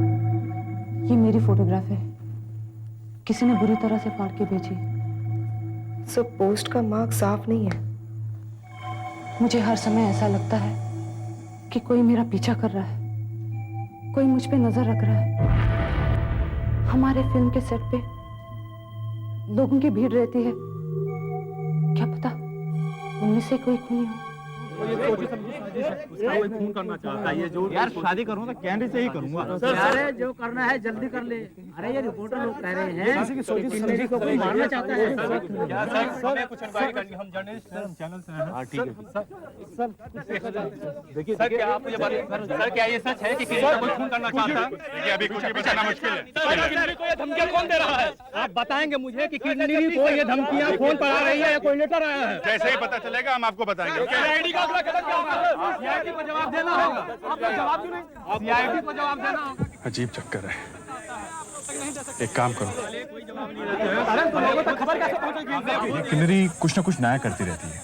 ये मेरी फोटोग्राफ है। किसी ने बुरी तरह से फाड़ के भेजी। सब पोस्ट का मार्क साफ नहीं है। मुझे हर समय ऐसा लगता है कि कोई मेरा पीछा कर रहा है, कोई मुझ पे नजर रख रहा है। हमारे फिल्म के सेट पे लोगों की भीड़ रहती है। क्या पता उनमें से कोई खूनी हो। कोई खून करना चाहता है। ये जो यार शादी करूँ तो कैमरे से ही करूंगा। अरे जो करना है जल्दी कर ले। अरे ये रिपोर्टर लोग कह रहे हैं कि किन्नरी को कोई मारना चाहता है। सर कुछ इंक्वायरी करनी, हम जर्नलिस्ट चैनल से हैं। हां ठीक है सर। देखिए सर, क्या आप मुझे बताइए सर, क्या ये सच है कि किन्नरी को कोई खून करना चाहता है? देखिए अभी कुछ बताना मुश्किल है। सर, किन्नरी को ये धमकियां कौन दे रहा है? आप बताएंगे मुझे कि किन्नरी को ये धमकियां फोन पर आ रही है या कोई लेटर आया है? जैसे ही पता चलेगा हम आपको बताएंगे। सीआईडी का अगला कदम क्या होगा? सीआईडी को जवाब देना होगा। आपको जवाब क्यों नहीं? सीआईडी को जवाब देना होगा। अजीब चक्कर है। एक काम करो, खबर कैसे पहुंचेगी? ये किन्नरी कुछ ना कुछ नया करती रहती है।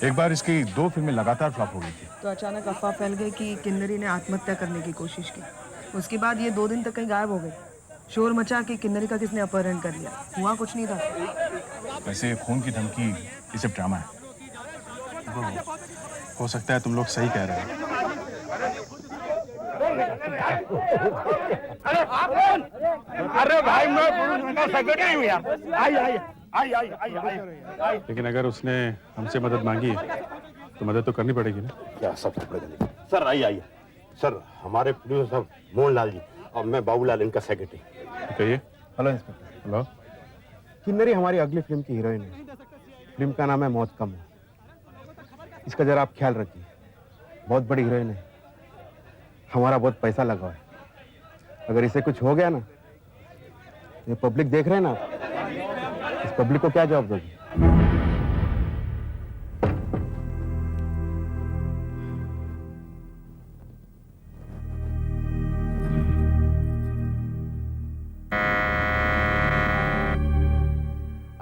एक बार इसकी 2 फिल्में लगातार फ्लॉप हो गई थी। तो अचानक अफवाह फैल गई कि किन्नरी ने आत्महत्या करने की कोशिश की। उसके बाद ये 2 दिन तक कहीं गायब हो गई। शोर मचा कि किन्नरी का किसने अपहरण कर लिया। हुआ कुछ नहीं था। वैसे खून की धमकी ये सब ड्रामा है। हो सकता है तुम लोग सही कह रहे हो। अरे भाई, मैं सेक्रेटरी हूँ यार। आई। लेकिन अगर उसने हमसे मदद मांगी है तो मदद तो करनी पड़ेगी ना। क्या सब पड़ेगा? सर आइए। सर, हमारे प्रोड्यूसर मोहनलाल जी और मैं बाबूलाल, इनका सेक्रेटरी। कहिए। Hello inspector. हेलो। किन्नरी हमारी अगली फिल्म की हीरोइन है। फिल्म का नाम है मौत कम है। इसका जरा आप ख्याल रखिए, बहुत बड़ी हीरोइन है। हमारा बहुत पैसा लगा है। अगर इसे कुछ हो गया ना, ये पब्लिक देख रहे हैं ना, इस पब्लिक को क्या जवाब दोगे?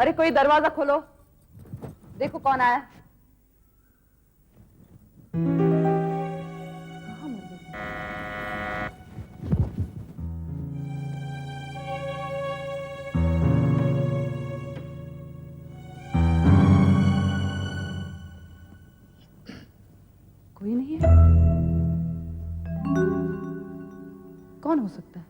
अरे कोई दरवाजा खोलो, देखो कौन आया। कोई नहीं है। कौन हो सकता है?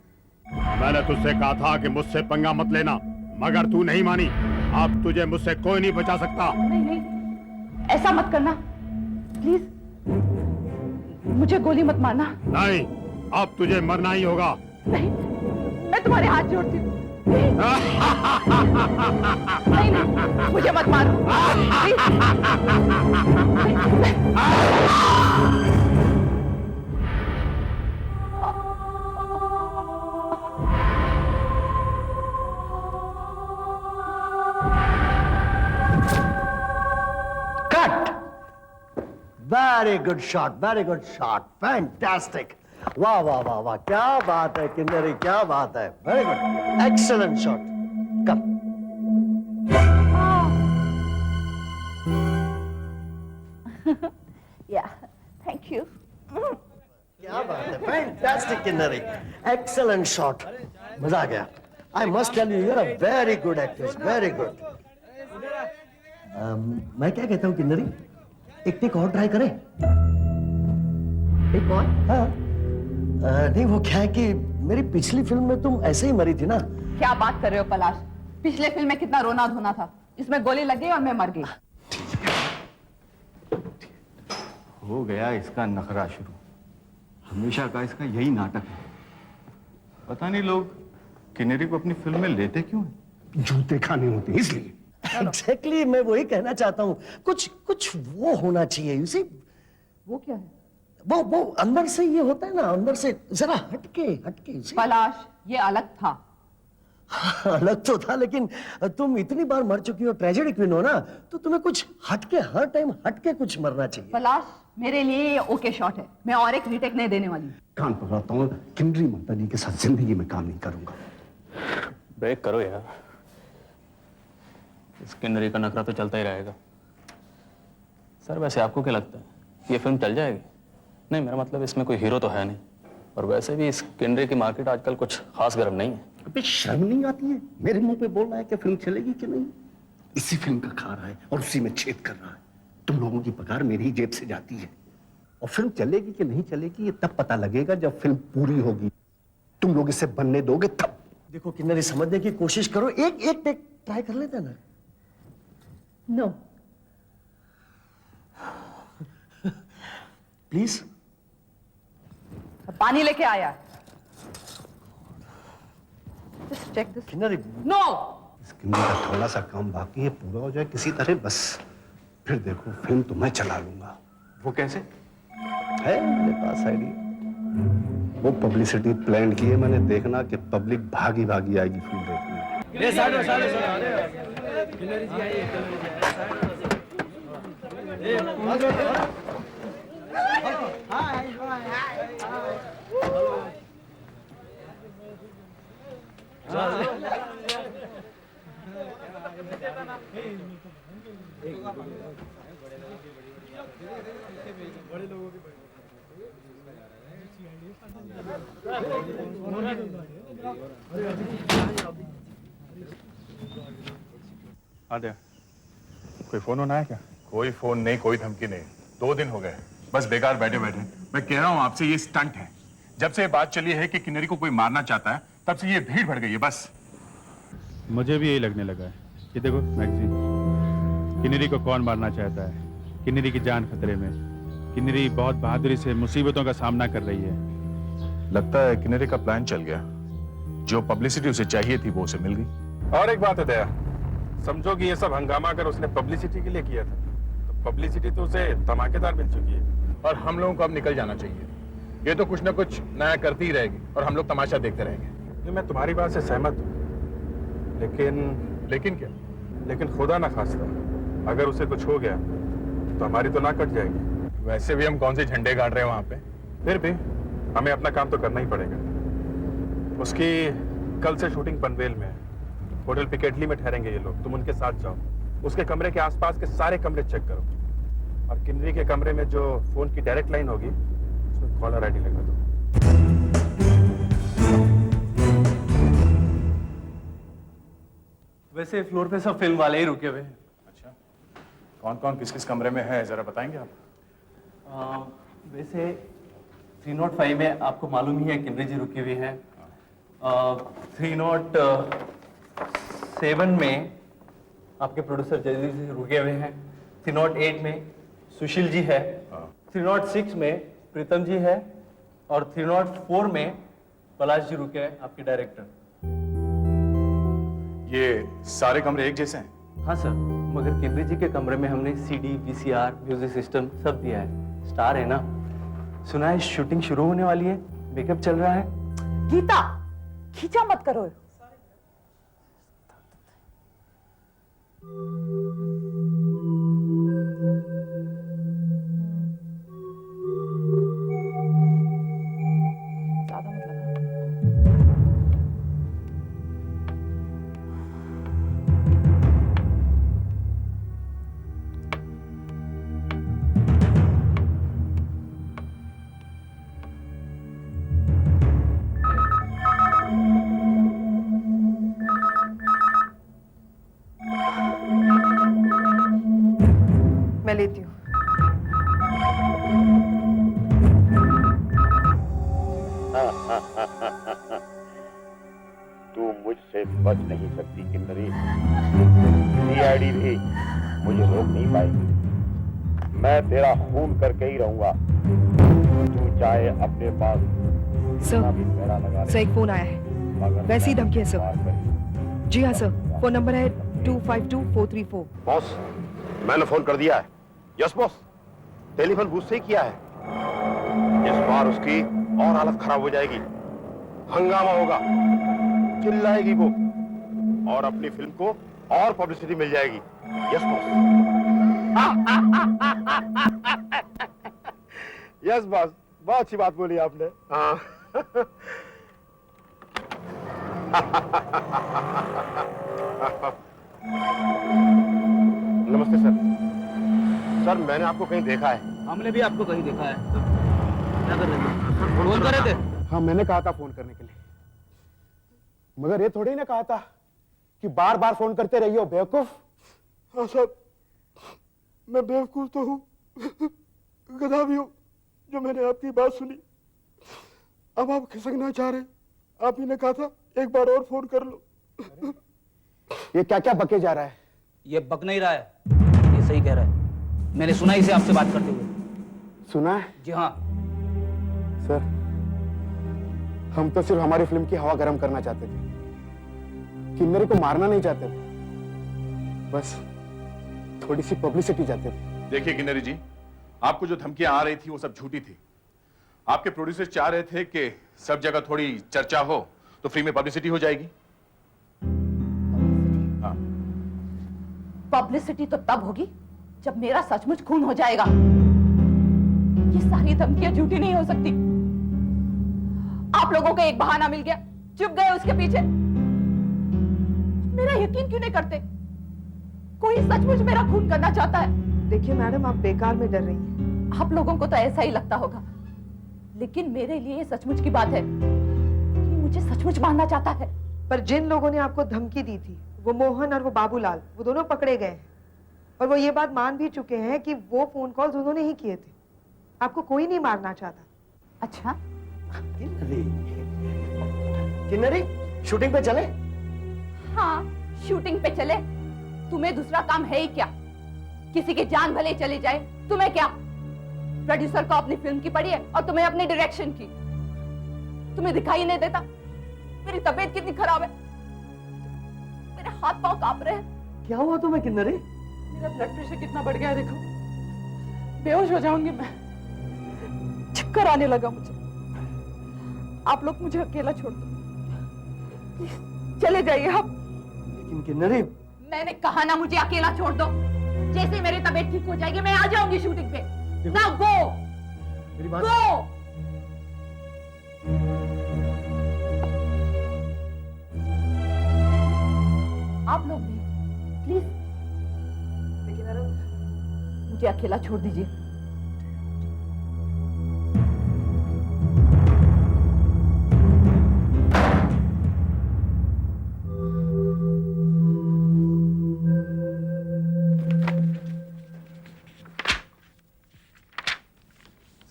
मैंने तुझसे कहा था कि मुझसे पंगा मत लेना, मगर तू नहीं मानी। अब तुझे मुझसे कोई नहीं बचा सकता। नहीं नहीं, ऐसा मत करना प्लीज, मुझे गोली मत मारना। नहीं, अब तुझे मरना ही होगा। नहीं, मैं तुम्हारे हाथ जोड़ती हूँ। नहीं, नहीं, नहीं, मुझे मत मारो very good shot, very good shot, fantastic. वाह वाह वाह वाह, क्या बात है किन्नरी, क्या बात है। Very good, excellent shot. Come. या थैंक यू। क्या बात है, फैंटास्टिक किन्नरी, एक्सीलेंट शॉट, मजा आ गया। I must tell you, you are a very good actress, very good. मैं क्या कहता हूँ किन्नरी, एक टेक और ट्राई करें? एक और? हाँ। नहीं, वो क्या है कि मेरी पिछली फिल्म में तुम ऐसे ही मरी थी ना। क्या बात कर रहे हो पलाश, पिछले फिल्म में कितना रोना धोना था, इसमें गोली लगी और मैं मर गई। हो गया इसका नखरा शुरू, हमेशा का इसका यही नाटक है। पता नहीं लोग किन्नरी को अपनी फिल्म में लेते क्यों हैं? जूते खाने होते इसलिए। एग्जैक्टली, मैं वही कहना चाहता हूँ। कुछ वो होना चाहिए। यू सी, वो क्या है? वो अंदर से ये होता है ना, अंदर से जरा हटके। पलाश, ये अलग था। अलग तो था, लेकिन तुम इतनी बार मर चुकी हो, ट्रेजेडी क्वीन हो ना, तो तुम्हें कुछ हटके, हर टाइम हटके कुछ मरना चाहिए। पलाश, मेरे लिए ये ओके शॉट है, मैं और एक रीटेक नहीं देने वाली। कान पकड़ाता हूँ, किन्नरी माता जी के साथ जिंदगी में काम नहीं करूंगा। ब्रेक करो यार, इस किन्नरी का नखरा तो चलता ही रहेगा। सर वैसे आपको क्या लगता है, ये फिल्म चल जाएगी? नहीं, मेरा मतलब इसमें कोई हीरो तो है नहीं, और वैसे भी इस किन्नरी की मार्केट आजकल कुछ खास गर्म नहीं है। अबे शर्म नहीं आती है मेरे मुंह पे बोल रहा है कि फिल्म चलेगी कि नहीं? इसी फिल्म का खा रहा है और उसी में छेद कर रहा है। तुम लोगों की पगार मेरी ही जेब से जाती है, और फिल्म चलेगी कि नहीं चलेगी ये तब पता लगेगा जब फिल्म पूरी होगी। तुम लोग इसे बनने दोगे तब। देखो किन्नरी, समझने की कोशिश करो, एक टेक ट्राई कर लेते ना। No please. पानी लेके आया। Just check this. Kinnari, no. इस किन्नरी का थोड़ा सा काम बाकी है, पूरा हो जाए किसी तरह बस, फिर देखो फिल्म तो मैं चला लूंगा। वो कैसे? है मेरे पास आइडिया। वो पब्लिसिटी प्लान की है मैंने, देखना कि पब्लिक भागी भागी आएगी फिल्म देखने। ये साइड किन्नरी जी आइए, बड़े लोगों की आद्या, कोई फोन आया क्या? कोई फोन नहीं, कोई धमकी नहीं। 2 दिन हो गए बस बेकार बैठे बैठे। मैं कह रहा हूं आपसे, ये स्टंट है। जब से ये बात चली है कि किन्नरी को कोई मारना चाहता है, तब से ये भीड़ बढ़ गई है बस। मुझे भी यही लगने लगा है। ये देखो मैगजीन, किन्नरी को कौन मारना चाहता है, किन्नरी की जान खतरे में, किन्नरी बहुत बहादुरी से मुसीबतों का सामना कर रही है। लगता है किन्नरी का प्लान चल गया, जो पब्लिसिटी उसे चाहिए थी वो उसे मिल गई। और एक बात है दया, समझो कि ये सब हंगामा कर उसने पब्लिसिटी के लिए किया था, तो पब्लिसिटी तो उसे धमाकेदार मिल चुकी है। और हम लोगों को अब निकल जाना चाहिए। ये तो कुछ ना कुछ नया करती ही रहेगी और हम लोग तमाशा देखते रहेंगे। मैं तुम्हारी बात से सहमत हूँ, लेकिन क्या? लेकिन खुदा ना खास्ता अगर उसे कुछ हो गया तो हमारी तो ना कट जाएगी। वैसे भी हम कौन से झंडे गाड़ रहे हैं वहां पे? फिर भी हमें अपना काम तो करना ही पड़ेगा। उसकी कल से शूटिंग पनवेल में है, होटल पिकेटली में ठहरेंगे ये लोग, तुम उनके साथ जाओ। उसके कमरे के आसपास के सारे कमरे चेक करो, और किन्नरी के कमरे में जो फोन की डायरेक्ट लाइन होगी उसमें कॉलर आईडी लगा दो। वैसे फ्लोर पे सब फिल्म वाले ही रुके हुए हैं। अच्छा, कौन कौन किस किस कमरे में है जरा बताएंगे आप? वैसे 305 में आपको मालूम ही है किन्नरी जी रुकी हुई हैं। 307 में आपके प्रोड्यूसर जयदीप जी रुके हुए हैं। 308 में सुशील जी है। 306 में प्रीतम जी है, और 304 में पलाश जी रुके हैं, आपके डायरेक्टर। ये सारे कमरे एक जैसे हैं? हाँ सर, मगर किन्नरी जी के कमरे में हमने सीडी, वीसीआर, म्यूजिक सिस्टम सब दिया है। स्टार है ना, सुना है शूटिंग शुरू होने वाली है, मेकअप चल रहा है। गीता, खींचा मत करो। मैं लेती हूँ। तू मुझसे बच नहीं सकती किन्नरी। सीआईडी भी मुझे रोक नहीं पाएगी। मैं तेरा खून करके ही रहूंगा। तू चाहे अपने पास सर, मेरा लगा सर एक फोन आया है, वैसी ही धमकी है सर। जी हाँ सर, फोन नंबर है 252434। बॉस, मैंने फोन कर दिया है। यस बॉस, टेलीफोन बूथ से ही किया है। इस बार उसकी और हालत खराब हो जाएगी, हंगामा होगा, चिल्लाएगी वो, और अपनी फिल्म को और पब्लिसिटी मिल जाएगी। Yes boss. यस बॉस, बहुत अच्छी बात बोली आपने। हाँ। नमस्ते सर। सर, मैंने आपको कहीं देखा है। हमने भी आपको कहीं देखा है। क्या कर रहे थे? फोन कर रहे थे? हाँ, मैंने कहा था फोन करने के लिए, मगर ये थोड़ी ना कहा था कि बार बार फोन करते रहिए बेवकूफ। हाँ साहब, मैं बेवकूफ तो हूँ, गधा भी हूँ जो मैंने आपकी बात सुनी। अब आप खिसकना चाह रहे, आप ही ने कहा था एक बार और फोन कर लो। ये क्या क्या बके जा रहा है? ये बक नहीं रहा है, ये सही कह रहा है। मैंने सुना इसे आपसे बात करते हुए। सुना है? जी हाँ सर, हम तो सिर्फ हमारी फिल्म की हवा गर्म करना चाहते थे, किन्नरी को मारना नहीं चाहते थे, बस थोड़ी सी पब्लिसिटी चाहते थे। देखिए किन्नरी जी, आपको जो धमकियां आ रही थी वो सब झूठी थी। आपके प्रोड्यूसर चाह रहे थे कि सब जगह थोड़ी चर्चा हो तो फ्री में पब्लिसिटी हो जाएगी। हाँ। पब्लिसिटी तो तब होगी जब मेरा सचमुच खून हो जाएगा। ये सारी धमकियां झूठी नहीं हो सकती। आप लोगों को एक बहाना मिल गया, चुप गए उसके पीछे। मेरा यकीन क्यों नहीं करते? कोई सचमुच मेरा खून करना चाहता है। देखिए मैडम, आप बेकार में डर रही हैं। आप लोगों को तो ऐसा ही लगता होगा, लेकिन मेरे लिए ये सचमुच की बात है कि मुझे सचमुच मारना चाहता है। पर जिन लोगों ने आपको धमकी दी थी, वो मोहन और वो बाबूलाल, वो दोनों पकड़े गए हैं, और वो ये बात मान भी चुके हैं कि वो फोन कॉल्स उन्होंने ही किए थे। आपको कोई नहीं मारना चाहता। अच्छा, किन्नरी, शूटिंग पे चले? हाँ, शूटिंग पे चले। तुम्हें दूसरा काम है ही क्या? किसी की जान भले चली जाए, तुम्हें क्या? प्रोड्यूसर को अपनी फिल्म की पड़ी है और तुम्हें अपनी डायरेक्शन की। तुम्हें दिखाई नहीं देता मेरी तबीयत कितनी खराब है? मेरे हाथ पांव कांप रहे हैं। क्या हुआ तुम्हें किन्नरी? मेरा ब्लड प्रेशर कितना बढ़ गया है देखो, बेहोश हो जाऊंगी मैं। चक्कर आने लगा मुझे। आप लोग मुझे अकेला छोड़ दो, चले जाइए आप। लेकिन किन्नरी, मैंने कहा ना मुझे अकेला छोड़ दो। जैसे ही मेरी तबीयत ठीक हो जाएगी मैं आ जाऊंगी शूटिंग पे। नाउ गो, मेरी बात गो। मुझे अकेला छोड़ दीजिए।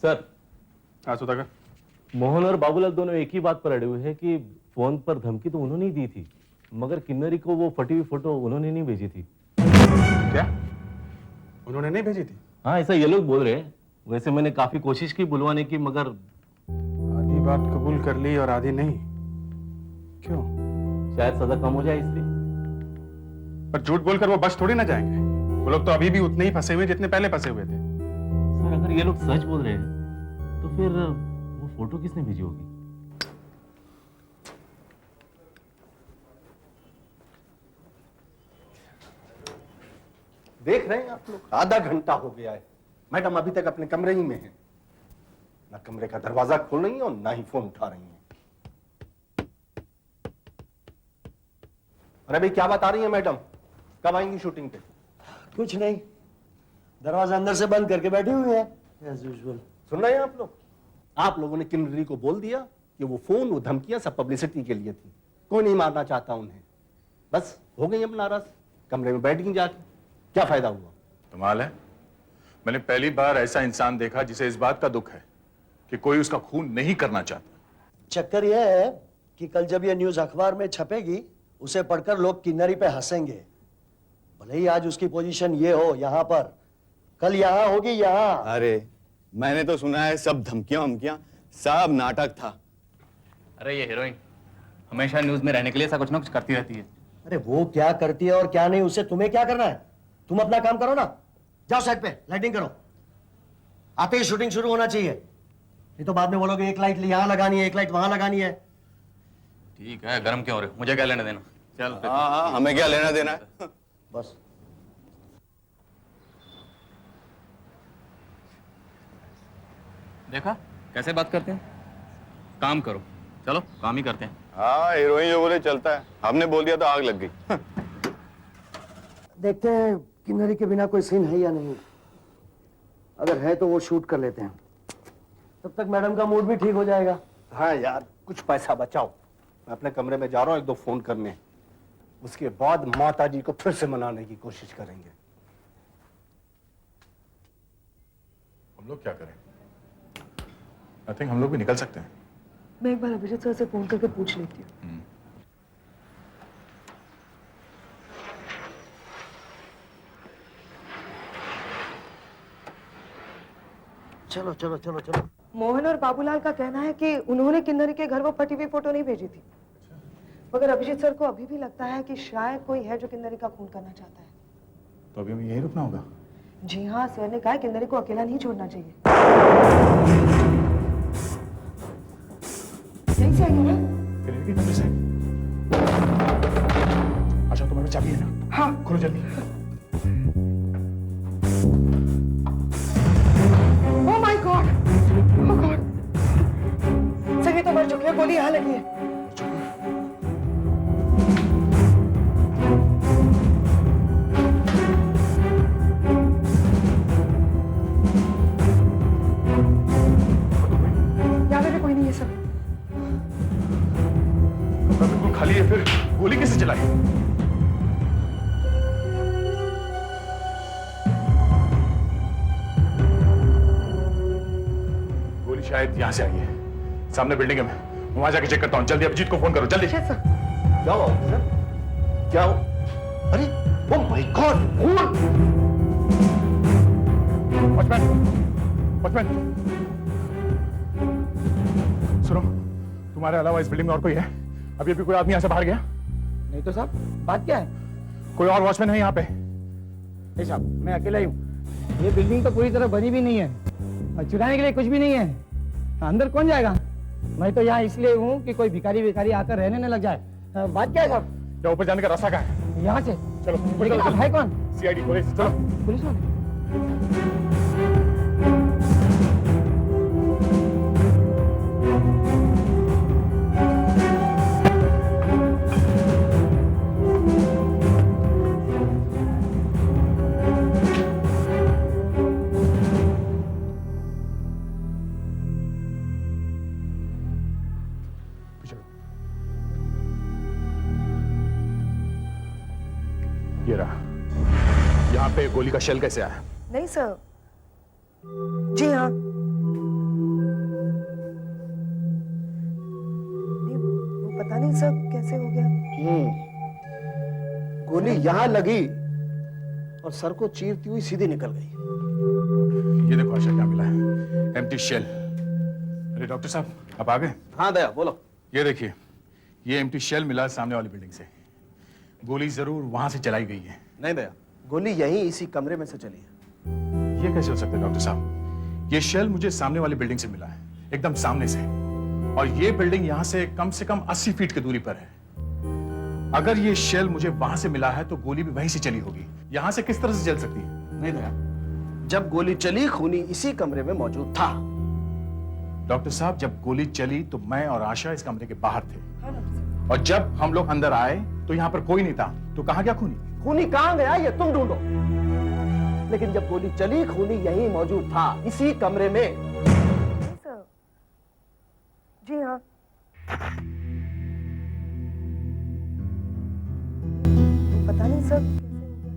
सर। हाँ सुधाकर। मोहन और बाबूलाल दोनों एक ही बात पर अड़े हुए हैं कि फोन पर धमकी तो उन्होंने ही दी थी, मगर किन्नरी को वो फटी हुई फोटो उन्होंने नहीं भेजी थी। क्या? उन्होंने नहीं भेजी थी? हाँ, ऐसा ये लोग बोल रहे हैं। वैसे मैंने काफी कोशिश की बुलवाने की, मगर आधी बात कबूल कर ली और आधी नहीं। क्यों? शायद सजा कम हो जाए इसलिए। पर झूठ बोलकर वो बच थोड़ी ना जाएंगे। वो लोग तो अभी भी उतने ही फंसे हुए जितने पहले फंसे हुए थे। सर, अगर ये लोग सच बोल रहे हैं तो फिर वो फोटो किसने भेजी होगी? देख रहे हैं आप लोग, आधा घंटा हो गया है, मैडम अभी तक अपने कमरे ही में है। ना कमरे का दरवाजा खोल रही है और ना ही फोन उठा रही है। अरे भाई, क्या बात आ रही है मैडम? कब आएंगी शूटिंग पे? कुछ नहीं, दरवाजा अंदर से बंद करके बैठी हुई है एज यूजुअल। सुन रहे हैं आप लोग? आप लोगों ने किन्नरी को बोल दिया कि वो फोन, वो धमकियां सब पब्लिसिटी के लिए थी। कोई नहीं मारना चाहता उन्हें। बस हो गई अब नाराज, कमरे में बैठ गई जाके। क्या फायदा हुआ? कमाल है, मैंने पहली बार ऐसा इंसान देखा जिसे इस बात का दुख है कि कोई उसका खून नहीं करना चाहता। चक्कर यह है कि कल जब यह न्यूज अखबार में छपेगी, उसे पढ़कर लोग किन्नरी पे हंसेंगे। भले ही आज उसकी पोजीशन ये हो यहाँ पर, कल यहाँ होगी यहाँ। अरे मैंने तो सुना है सब धमकियां वमकियां सब नाटक था। अरे ये हीरोइन हमेशा न्यूज में रहने के लिए ऐसा कुछ ना कुछ करती रहती है। अरे वो क्या करती है और क्या नहीं, उससे तुम्हें क्या करना है? तुम अपना काम करो ना, जाओ सेट पे लाइटिंग करो। आते ही शूटिंग शुरू होना चाहिए, नहीं तो बाद में बोलोगे एक लाइट यहाँ लगानी है, एक लाइट वहां लगानी है। ठीक है, गर्म क्यों हो रहे हो? मुझे क्या लेना देना? चल। हाँ, हमें क्या लेना देना है? बस देखा कैसे बात करते हैं? काम करो, चलो काम ही करते हैं। हाँ, हीरोइन जो बोले चलता है। हमने बोल दिया तो आग लग गई। देखते हैं किन्नरी के बिना कोई सीन है या नहीं। अगर है तो वो शूट कर लेते हैं, तब तक मैडम का मूड भी ठीक हो जाएगा। हाँ यार, कुछ पैसा बचाओ। मैं अपने कमरे में जा रहा हूँ एक दो फोन करने, उसके बाद माता जी को फिर से मनाने की कोशिश करेंगे। हम लोग क्या करें? आई थिंक हम लोग भी निकल सकते हैं। मैं एक बार अभिजीत सर से फोन करके पूछ लेती हूँ। चलो चलो चलो चलो। मोहन और बाबूलाल का कहना है कि उन्होंने किन्नरी के घर वो फटी हुई फोटो नहीं भेजी थी, मगर अभिजीत सर को अभी भी लगता है कि शायद कोई है जो किन्नरी का खून करना चाहता है। तो अभी हमें यहीं रुकना होगा? जी हाँ, सर ने कहा किन्नरी को अकेला नहीं छोड़ना चाहिए। यहीं से आएगी ना? किन्नरी के कमरे से। अच्छा, तुम्हारे चाबी है ना? हाँ। खोलो जल्दी। Oh my God, oh God, सभी तो मर चुके हैं, गोली यहाँ लगी है। यहाँ पे भी कोई नहीं है सर। कमरा बिल्कुल खाली है, फिर गोली कैसे चलाई? गोली शायद यहां से आई है, सामने बिल्डिंग है। मैं वहां जाके चेक करता हूं। जल्दी अभिजीत को फोन करो, जल्दी। जाओ सर, जाओ। अरे oh my God, watchman, watchman, सुनो, तुम्हारे अलावा इस बिल्डिंग में और कोई है? अभी अभी कोई आदमी यहाँ से बाहर गया? नहीं तो साहब, बात क्या है? कोई और वॉचमैन है यहाँ पे? नहीं साहब, मैं अकेला ही हूँ। ये बिल्डिंग तो पूरी तरह बनी भी नहीं है और चुराने के लिए कुछ भी नहीं है। अंदर कौन जाएगा? मैं तो यहाँ इसलिए हूँ कि कोई भिखारी आकर रहने न लग जाए। बात क्या है साहब? क्या ऊपर जाने का रास्ता कहाँ है? यहाँ से। चलो, लेकिन आप है कौन? सीआईडी पुलिस, चलो। पुलिस वाले? ये रहा। यहाँ पे गोली का शेल कैसे आया? नहीं सर, जी हाँ, नहीं, वो पता नहीं सर कैसे हो गया। गोली यहां लगी और सर को चीरती हुई सीधी निकल गई। ये देखो आशा, क्या मिला है? Empty shell. अरे डॉक्टर साहब, आप आ गए? हाँ दया, बोलो। ये देखिए, ये एम्प्टी शेल मिला सामने वाली बिल्डिंग से। गोली जरूर वहां से चलाई गई है। नहीं दया, गोली यहीं इसी कमरे में से चली है। ये कैसे हो सकता है डॉक्टर साहब? ये शेल मुझे सामने वाली बिल्डिंग से मिला है, एकदम सामने से, और ये बिल्डिंग यहां से कम 80 फीट की दूरी पर है। अगर ये शेल मुझे वहां से मिला है तो गोली भी वहीं से चली होगी। यहां से किस तरह से चल सकती है? नहीं दया, जब गोली चली खूनी इसी कमरे में मौजूद था। डॉक्टर साहब, जब गोली चली तो मैं और आशा इस कमरे के बाहर थे, और जब हम लोग अंदर आए तो यहाँ पर कोई नहीं था, तो कहाँ गया खूनी? खूनी कहां गया ये तुम ढूंढो, लेकिन जब गोली चली खूनी यहीं मौजूद था, इसी कमरे में। सर, जी हाँ, पता नहीं सर कैसे हो गया।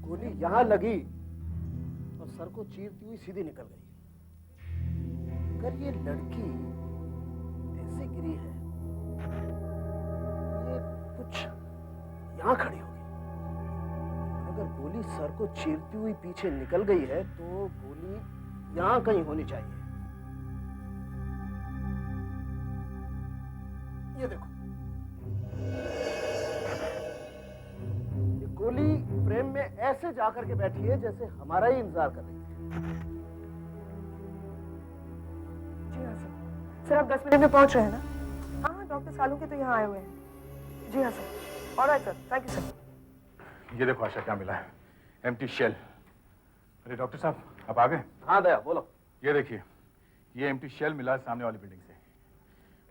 गोली यहां लगी और सर को चीरती हुई सीधी निकल गई। अगर ये लड़की ऐसे गिरी है, ये कुछ यहां खड़ी होगी। अगर गोली सर को चीरती हुई पीछे निकल गई है तो गोली यहां कहीं होनी चाहिए। ये देखो, ये गोली फ्रेम में ऐसे जाकर के बैठी है जैसे हमारा ही इंतजार कर रही है। जी हाँ सर। सर आप 10 मिनट में पहुंच रहे हैं ना? हाँ हाँ, डॉक्टर सालू के तो यहाँ आए हुए हैं। जी हाँ sir. Alright sir, thank you sir. ये देखो आशा, क्या मिला है? Empty shell. अरे डॉक्टर साहब, आप आ गए? हाँ दया, बोलो। ये देखिए, ये एम्प्टी शेल मिला सामने वाली बिल्डिंग से।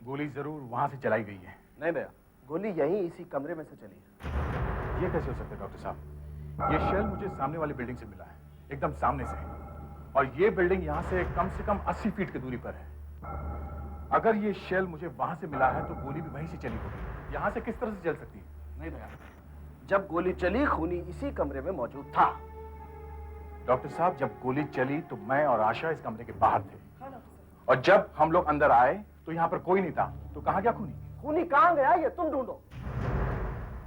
गोली जरूर वहां से चलाई गई है। नहीं दया, गोली यहीं इसी कमरे में से चली है। ये कैसे हो सकता है डॉक्टर साहब? ये शेल मुझे सामने वाली बिल्डिंग से मिला है, एकदम सामने से, और ये बिल्डिंग यहाँ से कम 80 फीट की दूरी पर है। अगर ये शेल मुझे वहां से मिला है तो गोली भी वहीं से चली होगी। यहाँ से किस तरह से चल सकती है? नहीं दया, जब गोली चली खूनी इसी कमरे में मौजूद था। डॉक्टर साहब, जब गोली चली तो मैं और आशा इस कमरे के बाहर थे, और जब हम लोग अंदर आए तो यहाँ पर कोई नहीं था, तो कहाँ गया खूनी? खूनी कहां गया ये तुम ढूंढो,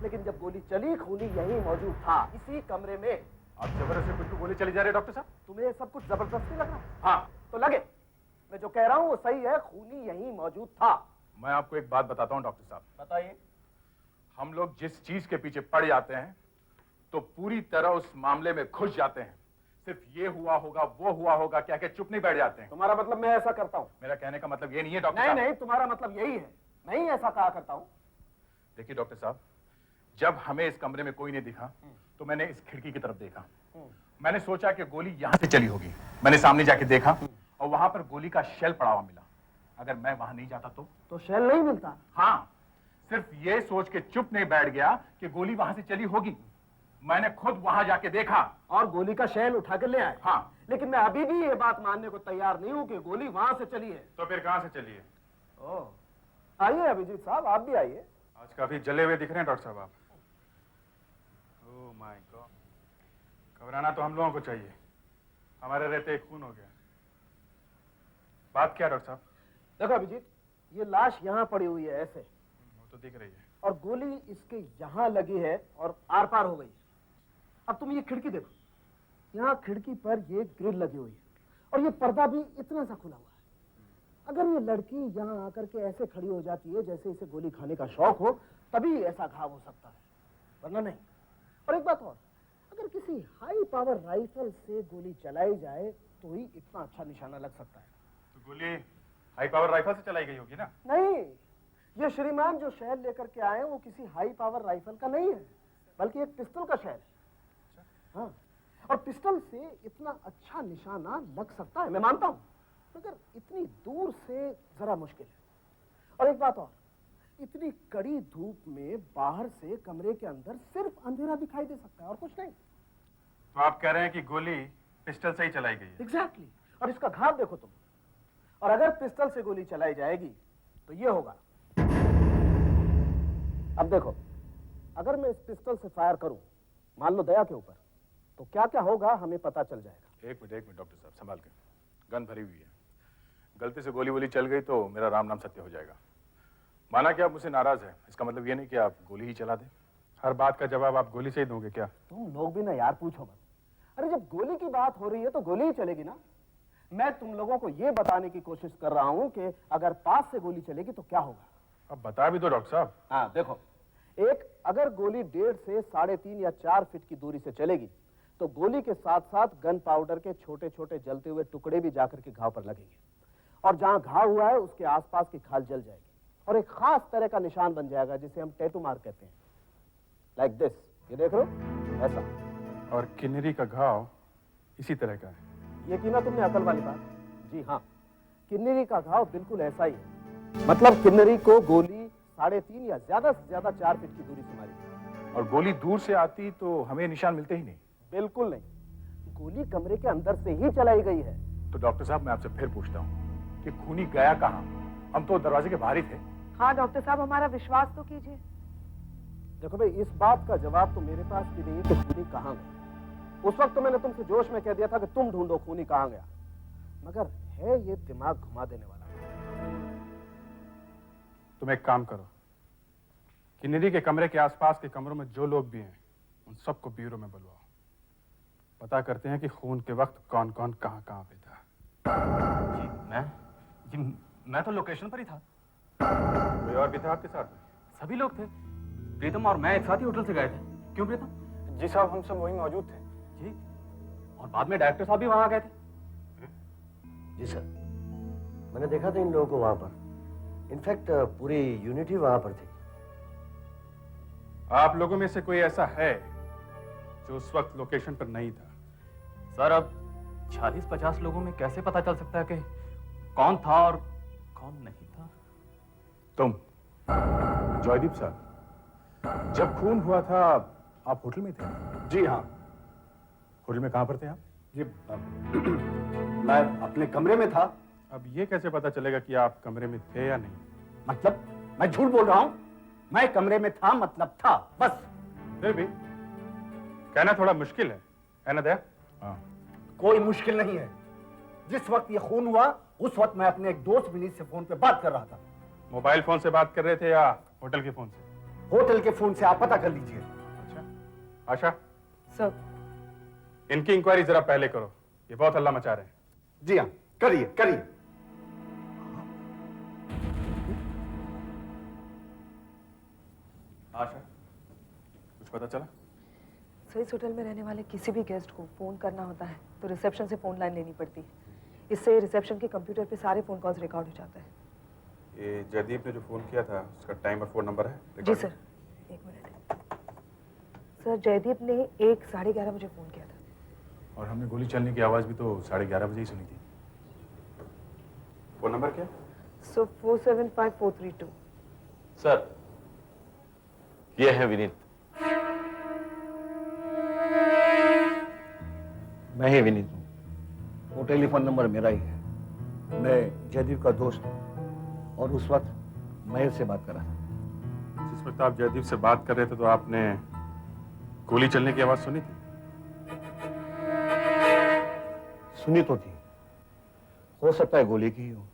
लेकिन जब गोली चली खूनी यहीं मौजूद था, इसी कमरे में। आप जबरदस्ती कुछ गोली चली जा रही है डॉक्टर साहब? तुम्हें ये सब कुछ जबरदस्ती लग रहा है? हाँ। तो लगे, मैं जो कह रहा हूं वो सही है, खूनी यहीं मौजूद था। मैं आपको एक बात बताता हूँ डॉक्टर साहब। बताइए। हम लोग जिस चीज के पीछे पड़ जाते हैं तो पूरी तरह उस मामले में घुस जाते हैं। सिर्फ ये हुआ होगा, वो हुआ होगा क्या चुप नहीं बैठ जाते हैं। तुम्हारा मतलब मैं ऐसा करता हूं? मेरा कहने का मतलब ये नहीं है डॉक्टर नहीं साहब। नहीं, तुम्हारा मतलब यही है, मैं ही ऐसा कहा करता हूं। देखिए डॉक्टर साहब, जब हमें इस कमरे में कोई नहीं दिखा तो मैंने इस खिड़की की तरफ देखा। मैंने सोचा कि गोली यहां से चली होगी। मैंने सामने जाके देखा और वहां पर गोली का शेल पड़ा हुआ मिला। अगर मैं वहां नहीं जाता तो शेल नहीं मिलता। हाँ, सिर्फ ये सोच के चुप नहीं बैठ गया कि गोली वहां से चली होगी। मैंने खुद वहां जाके देखा और गोली का शेल उठा कर ले आए। हाँ, लेकिन मैं अभी भी ये बात मानने को तैयार नहीं हूं कि गोली वहां से चली है। तो फिर कहां से चली है? आइए अभिजीत साहब, आप भी आइए। आज काफी जले हुए दिख रहे हैं डॉक्टर साहब आप। ओह माय गॉड, घबराना तो हम लोगों को चाहिए, हमारे रहते एक खून हो गया। बात क्या डॉक्टर साहब? देखो अभिजीत, ये लाश यहाँ पड़ी हुई है ऐसे, वो तो दिख रही है, और गोली इसके यहाँ लगी है और आर पार हो गई है। अब तुम ये खिड़की देखो, यहाँ खिड़की पर ये ग्रिल लगी हुई है और ये पर्दा भी इतना सा खुला हुआ है। अगर ये लड़की यहाँ आकर के ऐसे खड़ी हो जाती है जैसे इसे गोली खाने का शौक हो, तभी ऐसा घाव हो सकता है, वरना नहीं। और एक बात और, अगर किसी हाई पावर राइफल से गोली चलाई जाए तो ही इतना अच्छा निशाना लग सकता है। तो गोली हाई पावर राइफल से चलाई गई होगी ना? नहीं, ये श्रीमान जो शेल लेकर के आए वो किसी हाई पावर राइफल का नहीं है, बल्कि एक पिस्टल का शेल है। हाँ, और पिस्टल से इतना अच्छा निशाना लग सकता है, मैं मानता हूं, मगर इतनी दूर से जरा मुश्किल है। और एक बात और, इतनी कड़ी धूप में बाहर से कमरे के अंदर सिर्फ अंधेरा दिखाई दे सकता है और कुछ नहीं। तो आप कह रहे हैं कि गोली पिस्टल से ही चलाई गई है? एग्जैक्टली। और इसका घाव देखो तुम, और अगर पिस्टल से गोली चलाई जाएगी तो ये होगा। अब देखो, अगर मैं इस पिस्टल से फायर करूं, मान लो दया के ऊपर, तो क्या क्या होगा हमें पता चल जाएगा। एक मिनट डॉक्टर साहब, संभाल के। गन भरी हुई है, गलती से गोली वोली चल गई तो मेरा राम नाम सत्य हो जाएगा। माना कि आप मुझसे नाराज हैं, इसका मतलब ये नहीं कि आप गोली ही चला दें। हर बात का जवाब आप गोली से ही दोगे क्या? तुम लोग भी ना यार पूछो मत। अरे जब गोली की बात हो रही है तो गोली ही चलेगी ना। मैं तुम लोगों को ये बताने की कोशिश कर रहा हूं कि अगर पास से गोली चलेगी तो क्या होगा। अब बता भी दो डॉक्टर साहब। हाँ देखो, एक अगर गोली 1.5 से 3.5 या 4 फीट की दूरी से चलेगी तो गोली के साथ साथ गन पाउडर के छोटे छोटे जलते हुए टुकड़े भी जाकर के घाव पर लगेंगे, और जहां घाव हुआ है उसके आसपास की खाल जल जाएगी और एक खास तरह का निशान बन जाएगा जिसे हम टैटू मार्क कहते हैं। लाइक दिस, ये देख रहे हो, ऐसा। और किन्नरी का घाव इसी तरह का है। ये की ना तुमने अकल वाली बात। जी हाँ, किन्नरी का घाव बिल्कुल ऐसा ही है। मतलब किन्नरी को गोली 3.5 या ज्यादा से ज्यादा 4 फीट की दूरी से मारी। और गोली दूर से आती तो हमें निशान मिलते ही नहीं। बिल्कुल नहीं, गोली कमरे के अंदर से ही चलाई गई है। तो डॉक्टर साहब मैं आपसे फिर पूछता हूँ कि खूनी गया कहाँ? हम तो दरवाजे के बाहर ही थे। हाँ डॉक्टर साहब, हमारा विश्वास तो कीजिए। देखो भाई, इस बात का जवाब तो मेरे पास भी नहीं है कि खूनी कहाँ गया। उस वक्त तो मैंने तुमसे जोश में कह दिया था कि तुम ढूंढो खूनी कहाँ गया, मगर है ये दिमाग घुमा देने वाला। तुम एक काम करो, किन्नरी के कमरे के आसपास के कमरों में जो लोग भी हैं उन सबको ब्यूरो में बुलवाओ। पता करते हैं कि खून के वक्त कौन कौन कहाँ कहाँ पे था। मैं तो लोकेशन पर ही था। कोई और भी था आपके साथ में? सभी लोग थे। प्रीतम और मैं एक साथ ही होटल से गए थे। क्यों प्रीतम? जी साहब, हम सब वहीं मौजूद थे। जी, और बाद में डायरेक्टर साहब भी वहां आ गए थे। जी सर, मैंने देखा था इन लोगों को वहां पर। इनफैक्ट पूरी यूनिट ही वहां पर थी। आप लोगों में से कोई ऐसा है जो उस वक्त लोकेशन पर नहीं था? सर, अब 40-50 लोगों में कैसे पता चल सकता है कि कौन था और कौन नहीं था? तुम जयदीप साहब, जब खून हुआ था आप होटल में थे? जी हाँ। होटल में कहां पर थे आप? जी मैं अपने कमरे में था। अब ये कैसे पता चलेगा कि आप कमरे में थे या नहीं? मतलब मैं झूठ बोल रहा हूं? मैं कमरे में था मतलब था, बस। फिर भी कहना थोड़ा मुश्किल है ना दया? हाँ। कोई मुश्किल नहीं है। जिस वक्त ये खून हुआ उस वक्त मैं अपने एक दोस्त विनीत से फोन पे बात कर रहा था। मोबाइल फोन से बात कर रहे थे या होटल के फोन से? होटल के फोन से, आप पता कर लीजिए। अच्छा, आशा सर, इनकी इंक्वायरी जरा पहले करो, ये बहुत हल्ला मचा रहे हैं। जी हाँ, करिए करिए। आशा, कुछ पता चला? सर, इस होटल में रहने वाले किसी भी गेस्ट को फोन करना होता है तो रिसेप्शन से फोन लाइन लेनी पड़ती है। इससे रिसेप्शन के कंप्यूटर पे सारे फोन कॉल्स रिकॉर्ड हो जाते हैं। ये जयदीप ने जो फोन किया था उसका टाइम और फोन नंबर है? जी सर, एक मिनट। सर, जयदीप ने 11:30 बजे फोन किया था। और हमने गोली चलने की आवाज भी तो 11:30 बजे ही सुनी थी। फोन नंबर क्या? सो 475432। सर, ये है विनीत। मैं ही विनीत हूँ। वो टेलीफोन नंबर मेरा ही है। मैं जयदीप का दोस्त हूँ और उस वक्त महेश से बात कर रहा था। जिस वक्त आप जयदीप से बात कर रहे थे तो आपने गोली चलने की आवाज सुनी थी? सुनी तो थी, हो सकता है गोली की ही हो।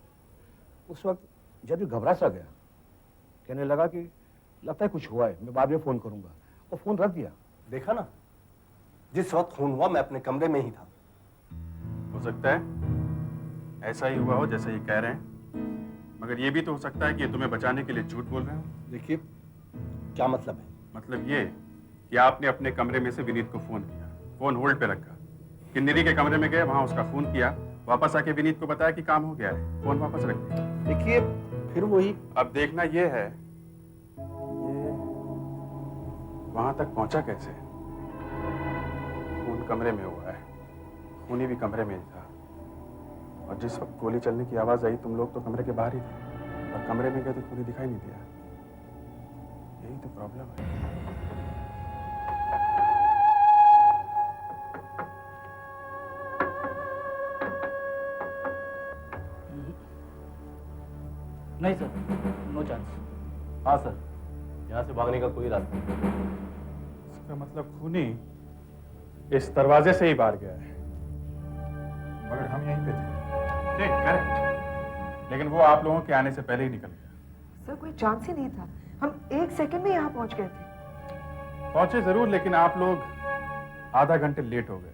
उस वक्त जयदीप घबरा सा गया, कहने लगा कि लगता है कुछ हुआ है, मैं बाद में फोन करूंगा, और फोन रख दिया। देखा ना, जिस वक्त खून हुआ मैं अपने कमरे में ही था। हो सकता है ऐसा ही हुआ हो जैसा ये कह रहे हैं, मगर ये भी तो हो सकता है कि ये तुम्हें बचाने के लिए झूठ बोल रहे हो। देखिए, क्या मतलब है? मतलब ये कि आपने अपने कमरे में से विनीत को फोन किया, फोन होल्ड पे रखा, किन्नरी के कमरे में गए, वहां उसका फोन किया, वापस आके विनीत को बताया कि काम हो गया है, फोन वापस रख दिया। देखिए, फिर वही। अब देखना ये है ये वहां तक पहुंचा कैसे? खून कमरे में हुआ है, खूनी भी कमरे में ही था, और जिस वक्त गोली चलने की आवाज आई तुम लोग तो कमरे के बाहर ही थे, और कमरे में गए तो खूनी दिखाई नहीं दिया। यही तो प्रॉब्लम है। नहीं सर, नो चांस। हाँ सर, यहाँ से भागने का कोई रास्ता नहीं। इसका मतलब खूनी इस दरवाजे से ही बाहर गया है, मगर हम यहीं पे थे। ठीक, करेक्ट। लेकिन वो आप लोगों के आने से पहले ही निकल गया। सर कोई चांस ही नहीं था, हम 1 सेकंड में यहाँ पहुंच गए थे। पहुंचे जरूर, लेकिन आप लोग आधा घंटे लेट हो गए।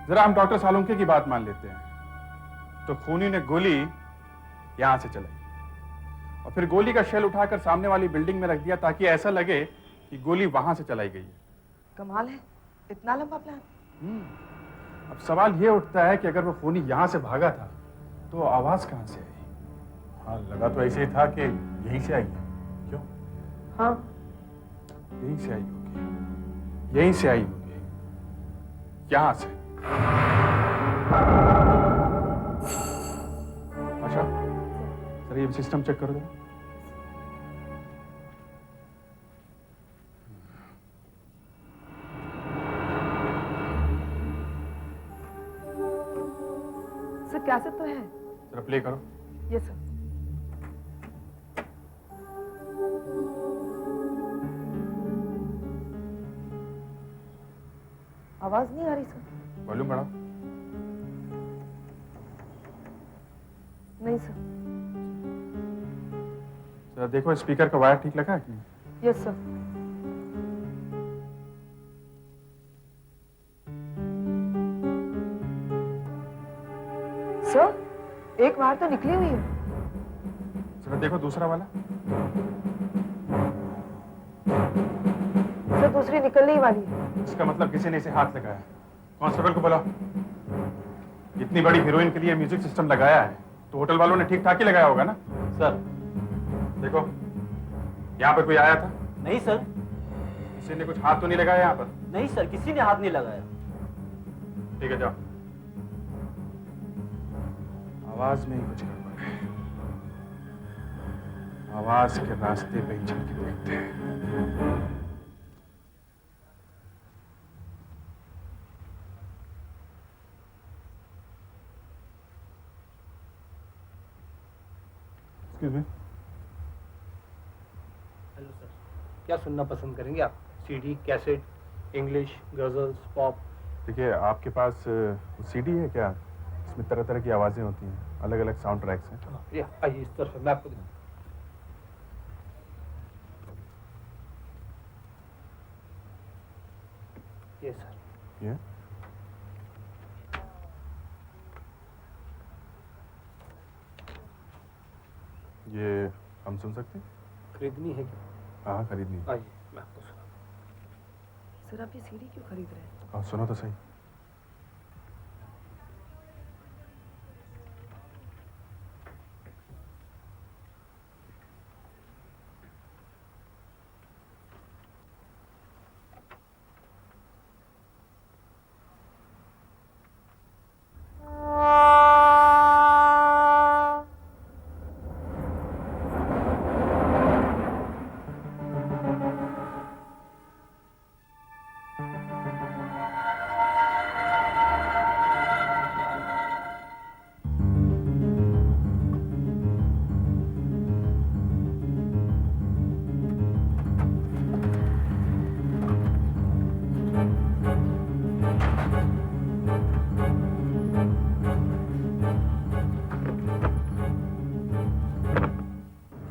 जरा हम डॉक्टर सालुंके की बात मान लेते हैं। तो खूनी ने गोली यहां से चलाई और फिर गोली का शेल उठाकर सामने वाली बिल्डिंग में रख दिया ताकि ऐसा लगे कि गोली वहां से चलाई गई है। कमाल है, इतना लंबा प्लान। अब सवाल यह उठता है कि अगर वो खूनी यहां से भागा था तो आवाज कहां से आई? हाँ, लगा तो ऐसे ही था कि यहीं से आई है। क्यों? हाँ, यहीं से आई होगी, यहीं से आई होगी, यहां से। अच्छा, सर ये सिस्टम चेक कर दो। सर कैसेट तो है। जरा प्ले करो। Yes sir. आवाज नहीं आ रही सर। वॉल्यूम बढ़ाओ। नहीं सर। जरा देखो स्पीकर का वायर ठीक लगा है कि नहीं? Yes sir. सर एक वायर तो निकली हुई है। जरा देखो दूसरा वाला। सर दूसरी निकलने ही वाली है। इसका मतलब किसी ने इसे हाथ लगाया। कांस्टेबल को बुलाओ। इतनी बड़ी हीरोइन के लिए म्यूजिक सिस्टम लगाया है तो होटल वालों ने ठीक ठाक ही लगाया होगा ना? सर देखो, यहाँ पर कोई आया था? नहीं सर। किसी ने कुछ हाथ तो नहीं लगाया यहाँ पर? नहीं सर, किसी ने हाथ नहीं लगाया। ठीक है, जाओ। आवाज में ही कुछ गड़बड़ है। आवाज के रास्ते पे ही चल के देखते हैं। हेलो सर, क्या सुनना पसंद करेंगे आप? CD, cassette, English, ghazals, pop? देखिए, आपके पास सीडी है क्या? इसमें तरह तरह की आवाजें होती हैं, अलग अलग साउंड ट्रैक्स हैं। ये आइए इस तरफ, मैं आपको दिखाऊं। ये सर। ये ये हम सुन सकते हैं? खरीदनी है क्या? हाँ, खरीदनी है। आइए मैं आपको सुना। सर आप ये सीडी क्यों खरीद रहे हैं? हाँ, सुनो तो सही।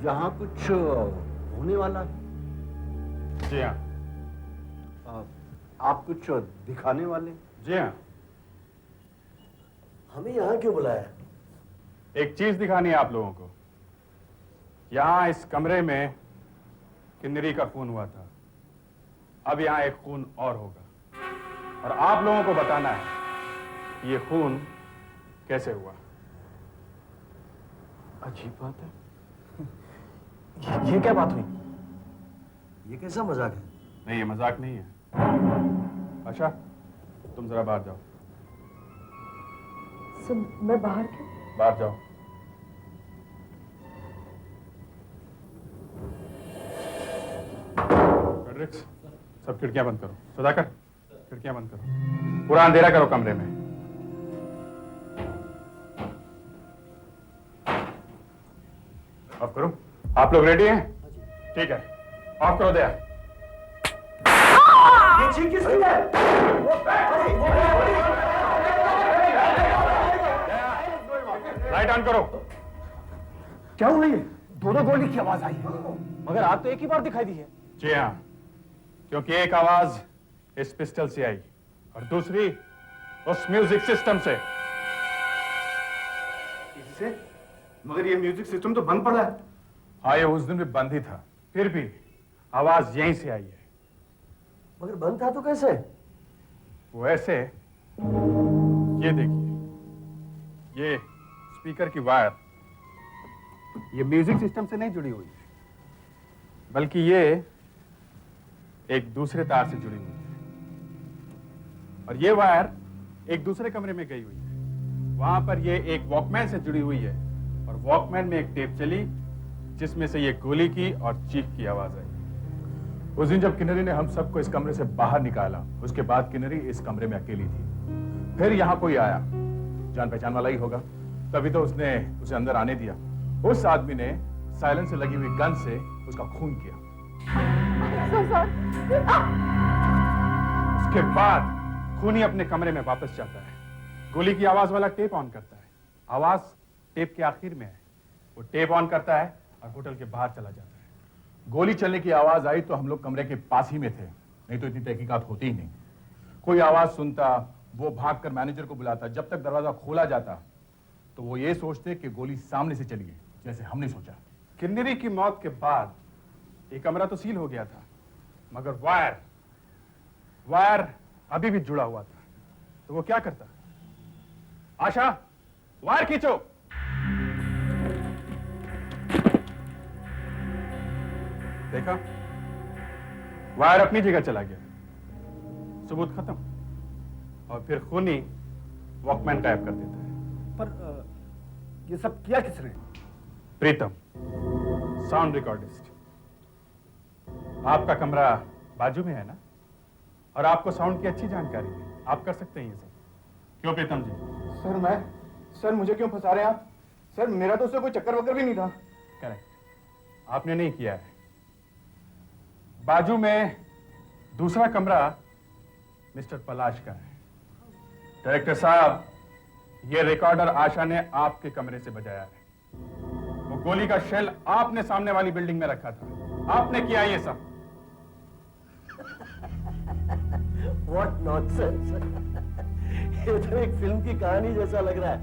यहाँ कुछ होने वाला है? जी हाँ। आप कुछ दिखाने वाले? जी हाँ। हमें यहाँ क्यों बुलाया? एक चीज दिखानी है आप लोगों को। यहाँ इस कमरे में किन्नरी का खून हुआ था। अब यहाँ एक खून और होगा और आप लोगों को बताना है कि ये खून कैसे हुआ। अजीब बात है। ये क्या बात हुई? ये कैसा मजाक है? नहीं, ये मजाक नहीं है। अच्छा, तुम जरा बाहर जाओ। सर मैं बाहर क्यों? बाहर जाओ। फ्रेडरिक्स, सब खिड़कियां बंद करो। सुधाकर, खिड़कियां बंद करो। पूरा अंधेरा करो कमरे में। ऑफ करो। आप लोग रेडी हैं? ठीक है, ऑफ करो दिया। ये चीज किसकी है? लाइट ऑन करो। क्या हुआ ये? दोनों गोली की आवाज आई है, मगर आग तो एक ही बार दिखाई दी है। जी हाँ, क्योंकि एक आवाज इस पिस्टल से आई और दूसरी उस म्यूजिक सिस्टम से। इससे? मगर ये म्यूजिक सिस्टम तो बंद पड़ा है। हाँ, ये उस दिन भी बंद ही था, फिर भी आवाज यहीं से आई है। मगर बंद था तो कैसे? वो ऐसे, ये देखिए, ये स्पीकर की वायर ये म्यूजिक सिस्टम से नहीं जुड़ी हुई है, बल्कि ये एक दूसरे तार से जुड़ी हुई है, और ये वायर एक दूसरे कमरे में गई हुई है। वहां पर ये एक वॉकमैन से जुड़ी हुई है, और वॉकमैन में एक टेप चली जिसमें से ये गोली की और चीख की आवाज आई। उस दिन जब किन्नरी ने हम सबको इस कमरे से बाहर निकाला, उसके बाद किन्नरी इस कमरे में अकेली थी। फिर यहां कोई आया, जान पहचान वाला ही होगा, तभी तो उसने उसे अंदर आने दिया। उस आदमी ने साइलेंस से लगी हुई गन से उसका खून किया। उसके बाद खूनी अपने कमरे में वापस जाता है, गोली की आवाज वाला टेप ऑन करता है। आवाज टेप के आखिर में है, वो टेप ऑन करता है और होटल के बाहर चला जाता है। गोली चलने की आवाज आई तो हम लोग कमरे के पास ही में थे, नहीं तो इतनी तहकीकात होती ही नहीं। कोई आवाज सुनता, वो भागकर मैनेजर को बुलाता। जब तक दरवाजा खोला जाता तो वो ये सोचते कि गोली सामने से चली है, जैसे हमने सोचा। किन्नरी की मौत के बाद ये कमरा तो सील हो गया था, मगर वायर अभी भी जुड़ा हुआ था। तो वो क्या करता? आशा, वायर खींचो। देखा, वायर अपनी जगह चला गया, सबूत खत्म। और फिर खूनी वॉकमैन गायब कर देता है। पर ये सब किया किसने? प्रीतम, साउंड रिकॉर्डिस्ट। आपका कमरा बाजू में है ना, और आपको साउंड की अच्छी जानकारी है, आप कर सकते हैं ये सब। क्यों प्रीतम जी? सर मुझे क्यों फंसा रहे हैं आप? सर मेरा तो उससे कोई चक्कर वक्कर भी नहीं था। करेक्ट, आपने नहीं किया है। बाजू में दूसरा कमरा मिस्टर पलाश का है। डायरेक्टर साहब, ये रिकॉर्डर आशा ने आपके कमरे से बजाया है। वो गोली का शेल आपने सामने वाली बिल्डिंग में रखा था, आपने किया ये सब। What nonsense! ये तो एक फिल्म की कहानी जैसा लग रहा है।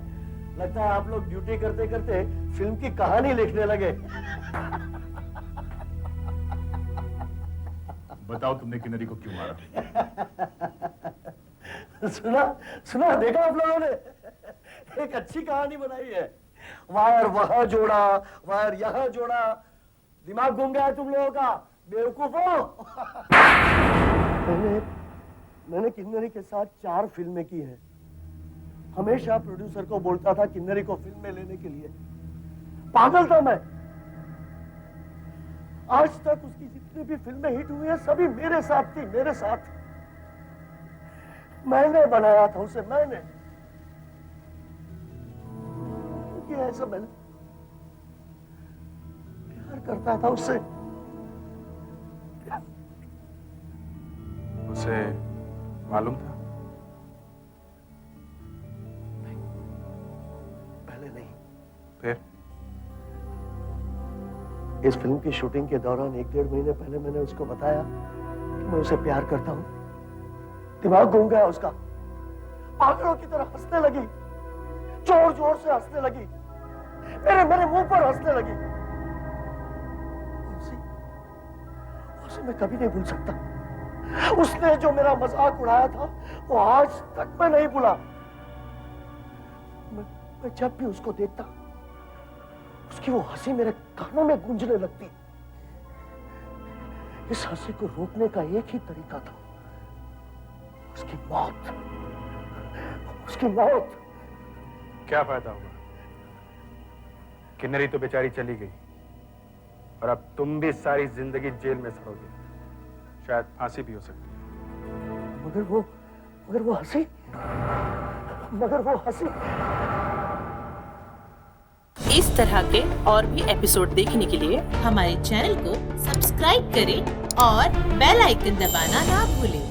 लगता है आप लोग ड्यूटी करते करते फिल्म की कहानी लिखने लगे। बताओ, तुमने किन्नरी को क्यों मारा? सुना देखा आप लोगों ने? एक अच्छी कहानी बनाई है। वायर वहां जोड़ा, वायर यहां जोड़ा। दिमाग घूम गया है तुम लोगों का, बेवकूफों। मैंने किन्नरी के साथ 4 फिल्में की हैं। हमेशा प्रोड्यूसर को बोलता था किन्नरी को फिल्म में लेने के लिए। पागल था मैं। आज तक उसकी जितनी भी फिल्में हिट हुई हैं, सभी मेरे साथ थी, मेरे साथ। मैंने बनाया था उसे, मैंने किया है सब मैंने। प्यार करता था उससे। उसे मालूम था? पहले नहीं। फिर? इस फिल्म की शूटिंग के दौरान 1-1.5 महीने पहले मैंने उसको बताया कि मैं उसे प्यार करता हूं। दिमाग घूम गया उसका, पागलों की तरह हंसने लगी, जोर जोर से हंसने लगी, मेरे मुंह पर हंसने लगी। उसे मैं कभी नहीं भूल सकता। उसने जो मेरा मजाक उड़ाया था, वो आज तक मैं नहीं भूला। मैं जब भी उसको देखता, उसकी वो हंसी मेरे कानों में गूंजने लगती। इस हंसी को रोकने का एक ही तरीका था, उसकी मौत। उसकी मौत। क्या फायदा हुआ? किन्नरी तो बेचारी चली गई, और अब तुम भी सारी जिंदगी जेल में सड़ोगे। शायद फांसी भी हो सकती है। मगर वो हंसी। इस तरह के और भी एपिसोड देखने के लिए हमारे चैनल को सब्सक्राइब करें और बेल आइकन दबाना ना भूलें।